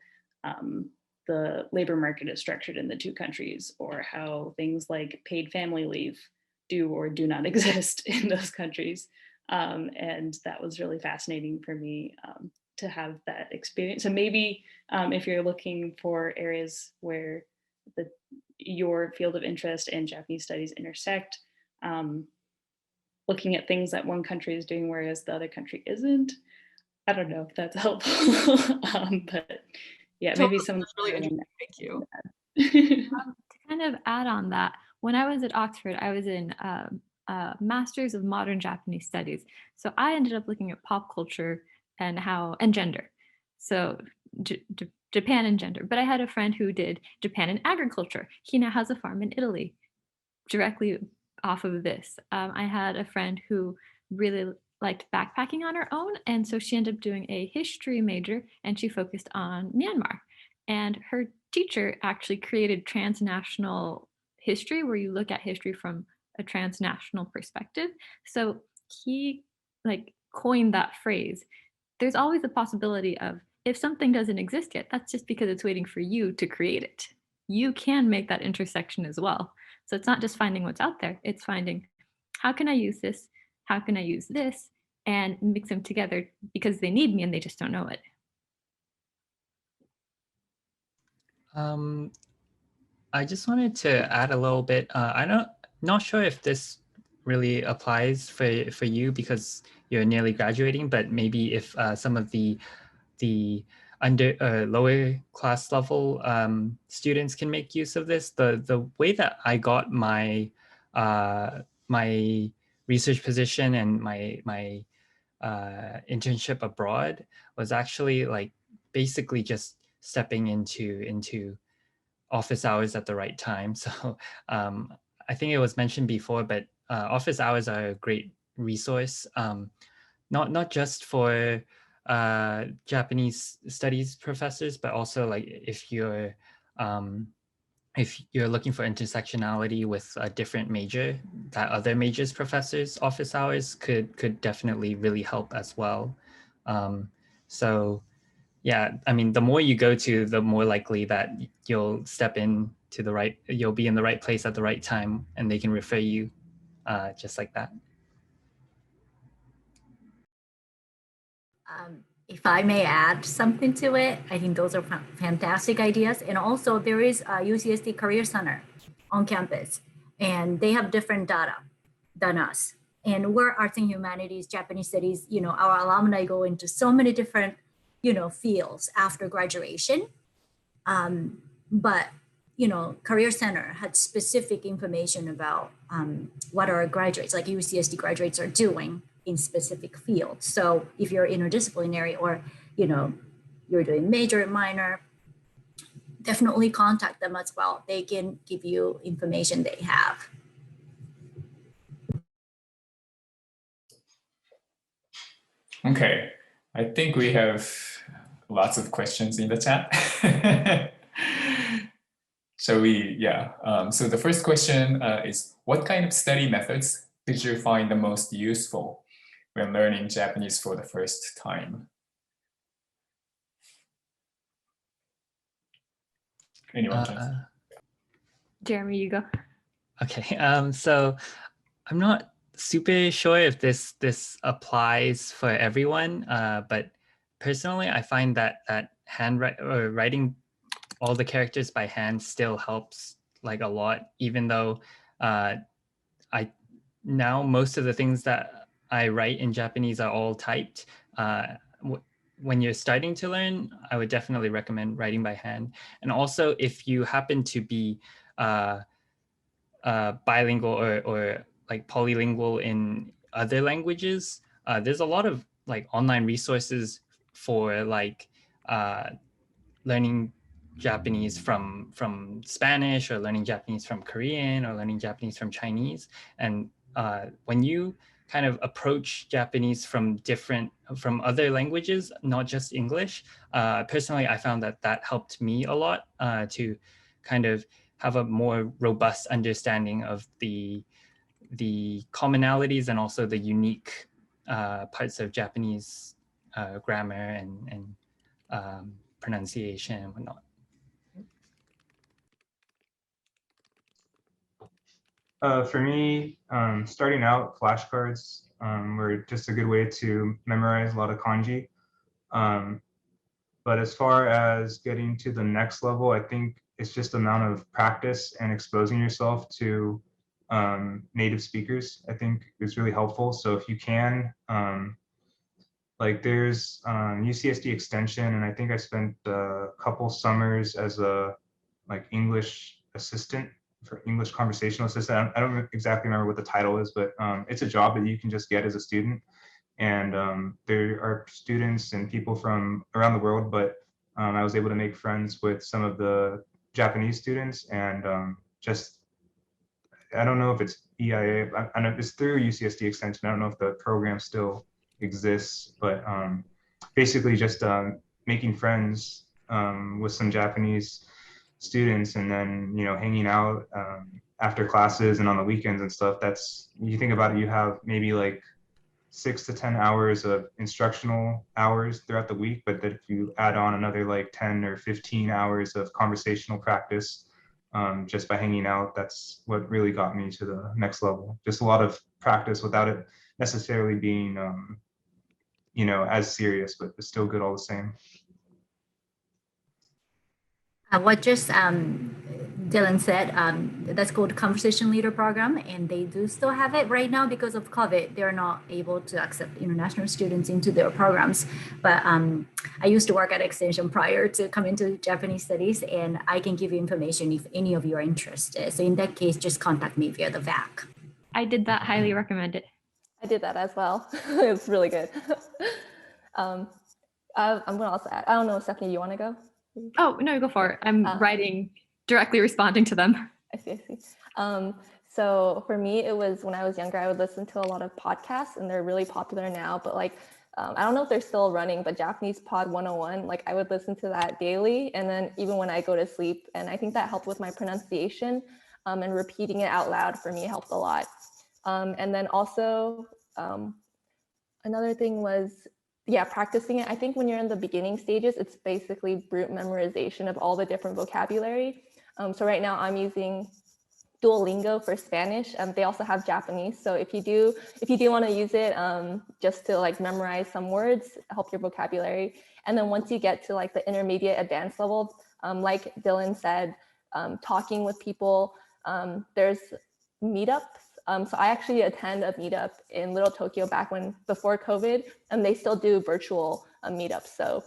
the labor market is structured in the two countries, or how things like paid family leave do or do not exist in those countries. And that was really fascinating for me to have that experience. So maybe if you're looking for areas where your field of interest and Japanese studies intersect, looking at things that one country is doing whereas the other country isn't. I don't know if that's helpful, but yeah, maybe some really interesting. Thank you. To kind of add on that, when I was at Oxford, I was in Masters of Modern Japanese Studies. So I ended up looking at pop culture and gender. So Japan and gender. But I had a friend who did Japan and agriculture. He now has a farm in Italy directly off of this. I had a friend who really liked backpacking on her own. And so she ended up doing a history major, and she focused on Myanmar. And her teacher actually created transnational history, where you look at history from a transnational perspective. So he like coined that phrase. There's always a possibility of, if something doesn't exist yet, that's just because it's waiting for you to create it. You can make that intersection as well. So it's not just finding what's out there, it's finding, how can I use this? How can I use this? And mix them together because they need me and they just don't know it. I just wanted to add a little bit. Not sure if this really applies for you because you're nearly graduating, but maybe if some of the lower class level students can make use of this. The way that I got my my research position and my internship abroad was actually like basically just stepping into office hours at the right time. So I think it was mentioned before, but office hours are a great resource, not just for Japanese studies professors, but also like if you're looking for intersectionality with a different major, that other majors professors' office hours could definitely really help as well. So yeah, I mean, the more you go to, the more likely that you'll you'll be in the right place at the right time, and they can refer you just like that. If I may add something to it, I think those are fantastic ideas. And also there is a UCSD Career Center on campus, and they have different data than us. And we're arts and humanities, Japanese studies, our alumni go into so many different, fields after graduation. But, Career Center had specific information about what our graduates, like UCSD graduates, are doing in specific fields. So if you're interdisciplinary or, you're doing major and minor, definitely contact them as well. They can give you information they have. Okay, I think we have lots of questions in the chat. So so the first question is, what kind of study methods did you find the most useful when learning Japanese for the first time? Anyone can? Jeremy, you go. Okay, so I'm not super sure if this applies for everyone, but personally, I find that writing all the characters by hand still helps like a lot, even though now most of the things that I write in Japanese are all typed. When you're starting to learn, I would definitely recommend writing by hand. And also, if you happen to be bilingual or like polylingual in other languages, there's a lot of like online resources for like learning Japanese from Spanish, or learning Japanese from Korean, or learning Japanese from Chinese. And when you kind of approach Japanese from other languages, not just English, personally, I found that helped me a lot to kind of have a more robust understanding of the commonalities and also the unique parts of Japanese grammar and pronunciation and whatnot. For me, starting out, flashcards were just a good way to memorize a lot of kanji. But as far as getting to the next level, I think it's just the amount of practice and exposing yourself to native speakers, I think is really helpful. So if you can, like there's UCSD Extension, and I think I spent a couple summers as a like English assistant, for English conversational assistant. I don't exactly remember what the title is, but it's a job that you can just get as a student. And there are students and people from around the world, but I was able to make friends with some of the Japanese students, and I don't know if it's EIA, I know it's through UCSD Extension. I don't know if the program still exists, but basically just making friends with some Japanese students, and then, you know, hanging out after classes and on the weekends and stuff. That's, you think about it, you have maybe like 6 to 10 hours of instructional hours throughout the week, but that if you add on another like 10 or 15 hours of conversational practice just by hanging out, that's what really got me to the next level. Just a lot of practice without it necessarily being, you know, as serious, but it's still good all the same. What just Dylan said, that's called Conversation Leader Program, and they do still have it right now because of COVID. They're not able to accept international students into their programs. But I used to work at Extension prior to coming to Japanese studies, and I can give you information if any of you are interested. So in that case, just contact me via the VAC. I did that, highly recommend it. I did that as well. It's really good. I'm gonna also add, I don't know, Stephanie, you wanna go? Oh, no, go for it. I'm writing, directly responding to them. I see. So for me, it was when I was younger, I would listen to a lot of podcasts, and they're really popular now, but like, I don't know if they're still running, but Japanese Pod 101, like I would listen to that daily. And then even when I go to sleep, and I think that helped with my pronunciation, and repeating it out loud for me helped a lot. And then also another thing was, practicing it. I think when you're in the beginning stages, it's basically brute memorization of all the different vocabulary. So right now I'm using Duolingo for Spanish. They also have Japanese. So if you do want to use it just to like memorize some words, help your vocabulary. And then once you get to like the intermediate advanced level, like Dylan said, talking with people, there's meetups. So I actually attend a meetup in Little Tokyo before COVID, and they still do virtual meetups. So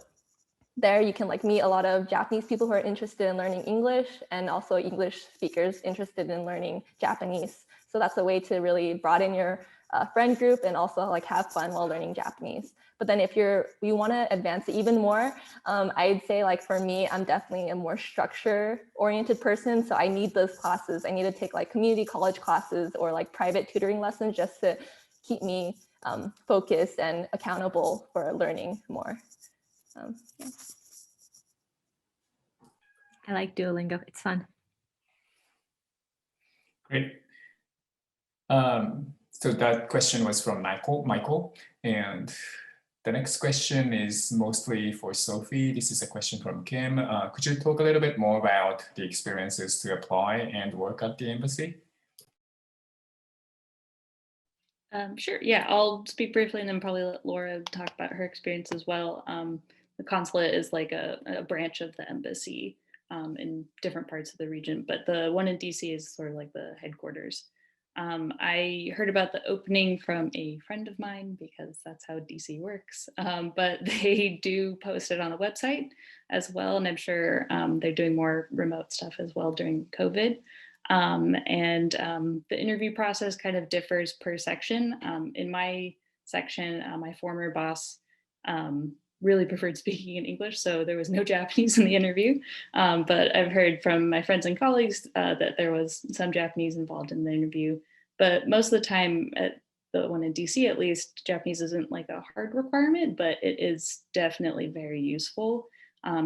there you can like meet a lot of Japanese people who are interested in learning English, and also English speakers interested in learning Japanese. So that's a way to really broaden your friend group and also like have fun while learning Japanese. But then if you want to advance it even more, I'd say like for me, I'm definitely a more structure oriented person. So I need those classes. I need to take like community college classes or like private tutoring lessons just to keep me focused and accountable for learning more. Yeah. I like Duolingo. It's fun. Great. So that question was from Michael, and the next question is mostly for Sophie. This is a question from Kim. Could you talk a little bit more about the experiences to apply and work at the embassy? Sure, yeah, I'll speak briefly and then probably let Laura talk about her experience as well. The consulate is like a branch of the embassy in different parts of the region, but the one in DC is sort of like the headquarters. I heard about the opening from a friend of mine because that's how DC works, but they do post it on the website as well, and I'm sure they're doing more remote stuff as well during COVID. The interview process kind of differs per section. In my section, my former boss really preferred speaking in English, so there was no Japanese in the interview. But I've heard from my friends and colleagues that there was some Japanese involved in the interview. But most of the time, at the one in DC at least, Japanese isn't like a hard requirement, but it is definitely very useful.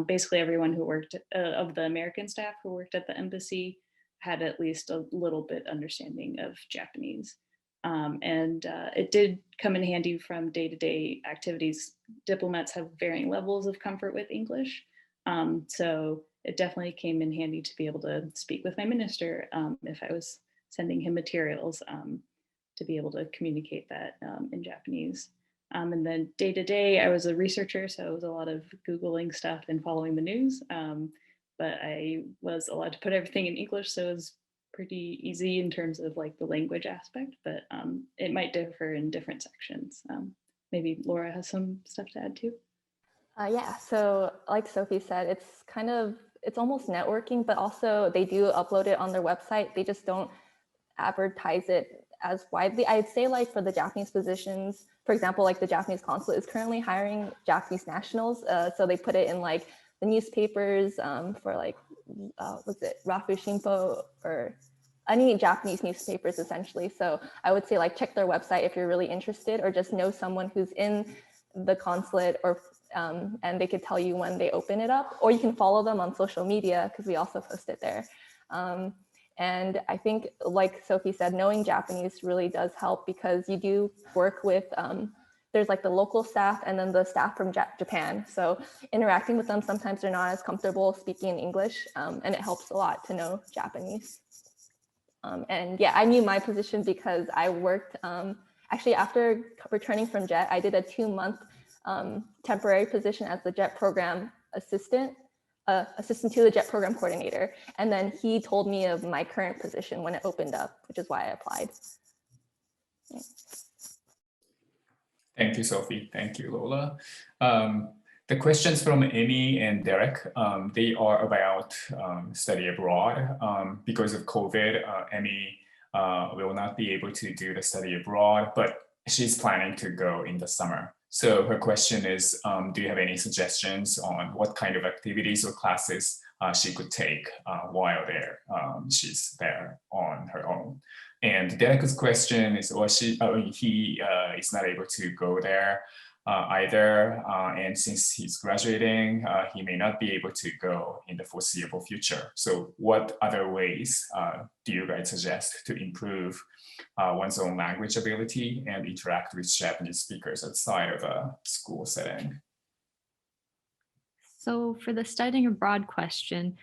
Basically, everyone who worked of the American staff who worked at the embassy had at least a little bit understanding of Japanese. It did come in handy from day-to-day activities. Diplomats have varying levels of comfort with English. So it definitely came in handy to be able to speak with my minister if I was sending him materials to be able to communicate that in Japanese. And then day-to-day, I was a researcher, so it was a lot of Googling stuff and following the news. But I was allowed to put everything in English, so it was pretty easy in terms of like the language aspect, but it might differ in different sections. Maybe Laura has some stuff to add too. Yeah, so like Sophie said, it's almost networking, but also they do upload it on their website. They just don't advertise it as widely. I'd say like for the Japanese positions, for example, like the Japanese consulate is currently hiring Japanese nationals. So they put it in like the newspapers for like, what's it, Rafu Shinpo, or any Japanese newspapers essentially. So I would say like check their website if you're really interested, or just know someone who's in the consulate or and they could tell you when they open it up, or you can follow them on social media because we also post it there. And I think, like Sophie said, knowing Japanese really does help because you do work with, there's like the local staff and then the staff from Japan. So interacting with them, sometimes they're not as comfortable speaking English, and it helps a lot to know Japanese. And yeah, I knew my position because I worked, actually after returning from JET, I did a 2-month temporary position as the JET program assistant to the JET program coordinator. And then he told me of my current position when it opened up, which is why I applied. Yeah. Thank you, Sophie. Thank you, Lola. The questions from Amy and Derek, they are about study abroad. Because of COVID, Amy will not be able to do the study abroad, but she's planning to go in the summer. So her question is, do you have any suggestions on what kind of activities or classes she could take while there? She's there on her own. And Derek's question is, he is not able to go there either. And since he's graduating, he may not be able to go in the foreseeable future. So what other ways do you guys suggest to improve one's own language ability and interact with Japanese speakers outside of a school setting? So for the studying abroad question,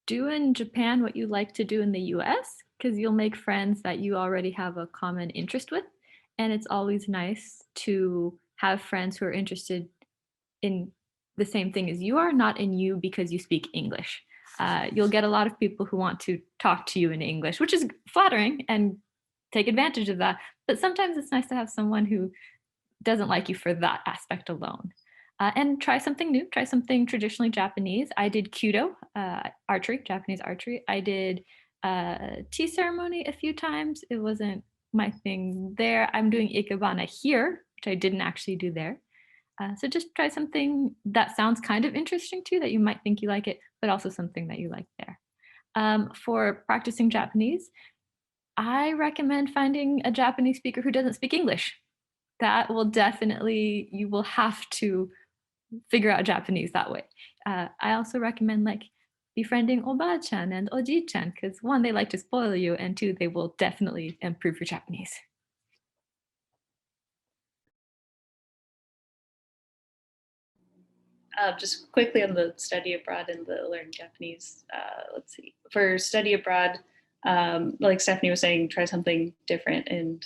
do in Japan what you like to do in the US, because you'll make friends that you already have a common interest with. And it's always nice to have friends who are interested in the same thing as you are, not in you because you speak English. You'll get a lot of people who want to talk to you in English, which is flattering, and take advantage of that. But sometimes it's nice to have someone who doesn't like you for that aspect alone. And try something new, try something traditionally Japanese. I did Kyudo, archery, Japanese archery. I did tea ceremony a few times. It wasn't my thing there. I'm doing ikebana here, which I didn't actually do there. So just try something that sounds kind of interesting to you, that you might think you like it, but also something that you like there. For practicing Japanese, I recommend finding a Japanese speaker who doesn't speak English. That will definitely, you will have to figure out Japanese that way. I also recommend like befriending Oba-chan and Oji-chan, because 1, they like to spoil you, and 2, they will definitely improve your Japanese. Just quickly on the study abroad and the learn Japanese, let's see. For study abroad, like Stephanie was saying, try something different and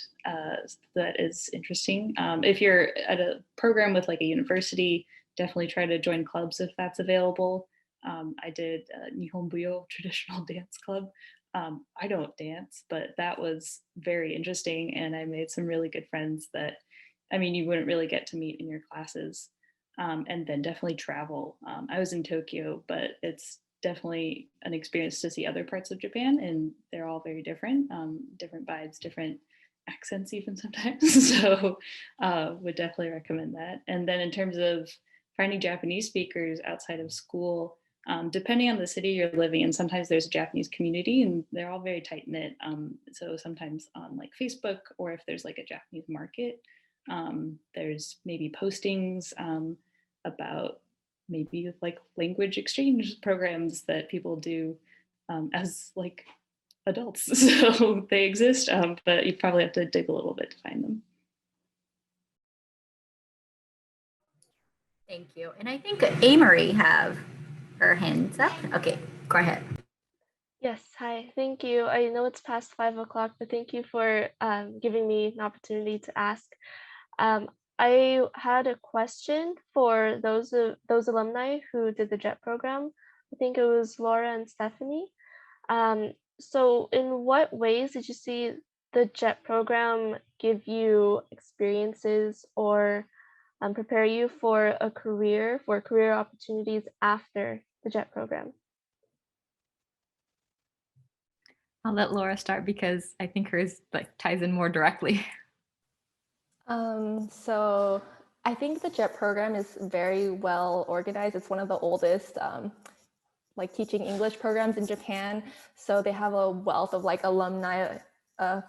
that is interesting. If you're at a program with like a university, definitely try to join clubs if that's available. I did Nihon Buyo, traditional dance club. I don't dance, but that was very interesting, and I made some really good friends that, I mean, you wouldn't really get to meet in your classes. And then definitely travel. I was in Tokyo, but it's definitely an experience to see other parts of Japan, and they're all very different, different vibes, different accents even sometimes. So would definitely recommend that. And then in terms of finding Japanese speakers outside of school, depending on the city you're living in, sometimes there's a Japanese community and they're all very tight knit. So sometimes on like Facebook, or if there's like a Japanese market, there's maybe postings about maybe like language exchange programs that people do as like adults. So they exist, but you probably have to dig a little bit to find them. Thank you. And I think Amory have her hands up. Okay, go ahead. Yes, hi, thank you. I know it's past 5 o'clock, but thank you for giving me an opportunity to ask. I had a question for those alumni who did the JET program. I think it was Laura and Stephanie. So in what ways did you see the JET program give you experiences or prepare you for career opportunities after the JET program? I'll let Laura start because I think hers like ties in more directly. So I think the JET program is very well organized. It's one of the oldest like teaching English programs in Japan. So they have a wealth of like alumni that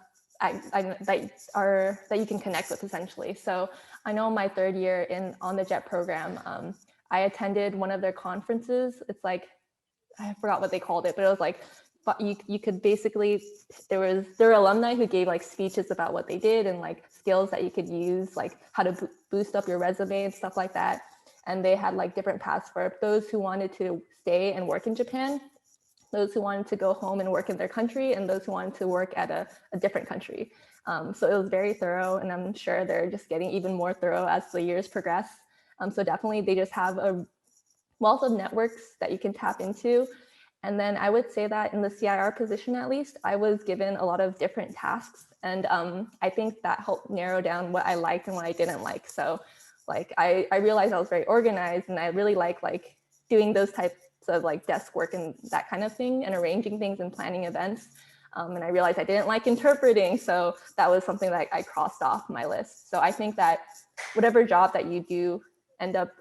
you can connect with essentially. So I know my third year on the JET program, I attended one of their conferences. It's like, I forgot what they called it, but it was like, you could basically, there were alumni who gave like speeches about what they did and like skills that you could use, like how to boost up your resume and stuff like that. And they had like different paths for those who wanted to stay and work in Japan, those who wanted to go home and work in their country, and those who wanted to work at a different country. So it was very thorough, and I'm sure they're just getting even more thorough as the years progress. So definitely they just have a wealth of networks that you can tap into. And then I would say that in the CIR position, at least, I was given a lot of different tasks. And I think that helped narrow down what I liked and what I didn't like. So like, I realized I was very organized, and I really like doing those types of like desk work and that kind of thing, and arranging things and planning events. And I realized I didn't like interpreting. So that was something that I crossed off my list. So I think that whatever job that you do end up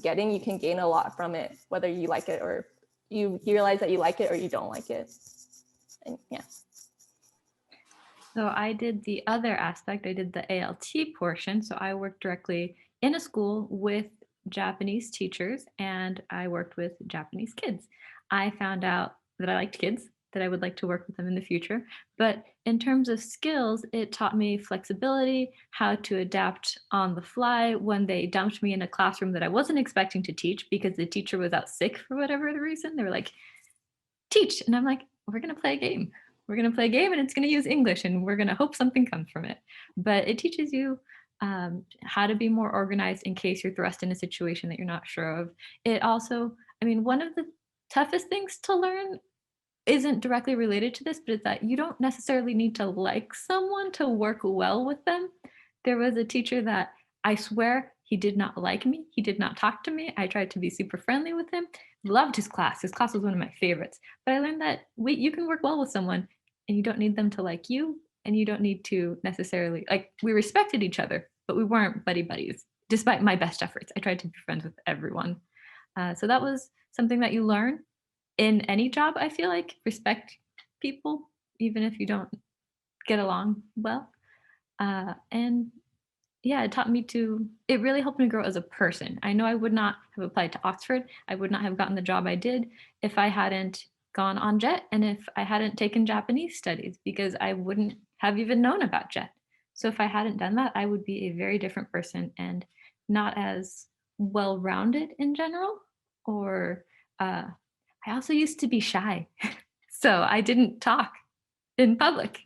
getting, you can gain a lot from it, whether you like it or you realize that you like it or you don't like it. And yeah. So I did the other aspect. I did the ALT portion. So I worked directly in a school with Japanese teachers, and I worked with Japanese kids. I found out that I liked kids, that I would like to work with them in the future. But in terms of skills, it taught me flexibility, how to adapt on the fly when they dumped me in a classroom that I wasn't expecting to teach because the teacher was out sick for whatever the reason. They were like, teach. And I'm like, we're going to play a game. We're going to play a game, and it's going to use English, and we're going to hope something comes from it. But it teaches you how to be more organized in case you're thrust in a situation that you're not sure of. It also, I mean, one of the toughest things to learn isn't directly related to this, but it's that you don't necessarily need to like someone to work well with them. There was a teacher that I swear he did not like me. He did not talk to me. I tried to be super friendly with him. Loved his class. His class was one of my favorites. But I learned that you can work well with someone, and you don't need them to like you, and you don't need to necessarily, like, we respected each other, but we weren't buddy buddies. Despite my best efforts, I tried to be friends with everyone. So that was something that you learn in any job. I feel like respect people, even if you don't get along well. And yeah, it taught me it really helped me grow as a person. I know I would not have applied to Oxford. I would not have gotten the job I did if I hadn't gone on JET, and if I hadn't taken Japanese studies, because I wouldn't have even known about JET. So if I hadn't done that, I would be a very different person and not as well-rounded in general. Or I also used to be shy, so I didn't talk in public.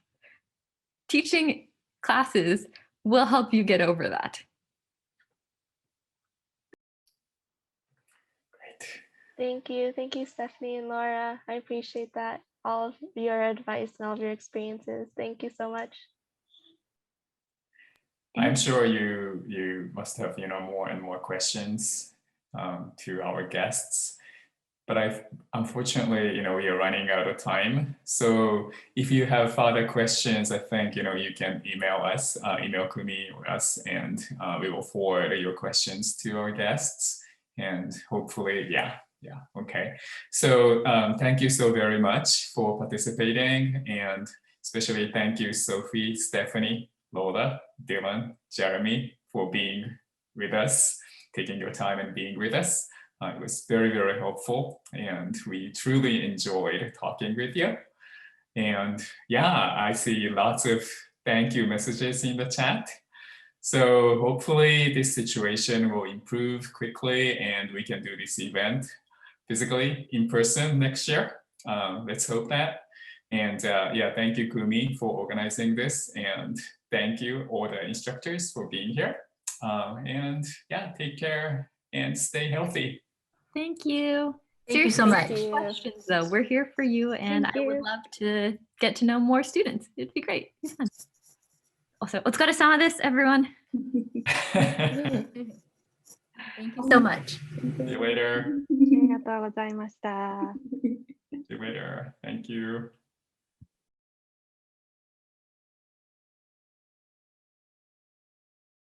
Teaching classes will help you get over that. Great. Thank you. Thank you, Stephanie and Laura. I appreciate that. All of your advice and all of your experiences. Thank you so much. I'm sure you must have more and more questions to our guests, but unfortunately we are running out of time. So if you have further questions, I think you can email us, email Kumi or us, and we will forward your questions to our guests, and hopefully okay. So thank you so very much for participating, and especially thank you Sophie, Stephanie, Lola, Dylan, Jeremy for being with us, taking your time and being with us. It was very, very helpful, and we truly enjoyed talking with you. And yeah, I see lots of thank you messages in the chat. So hopefully this situation will improve quickly, and we can do this event physically in person next year. Let's hope that. And yeah, thank you, Kumi, for organizing this, and thank you all the instructors for being here. And yeah, take care and stay healthy. Thank you. Thank you so much. Questions though, we're here for you, and I would love to get to know more students. It'd be great. It's fun. Also, otsukare-sama desu, everyone. Thank you so much. See you later. ありがとうございました。See you later. Thank you.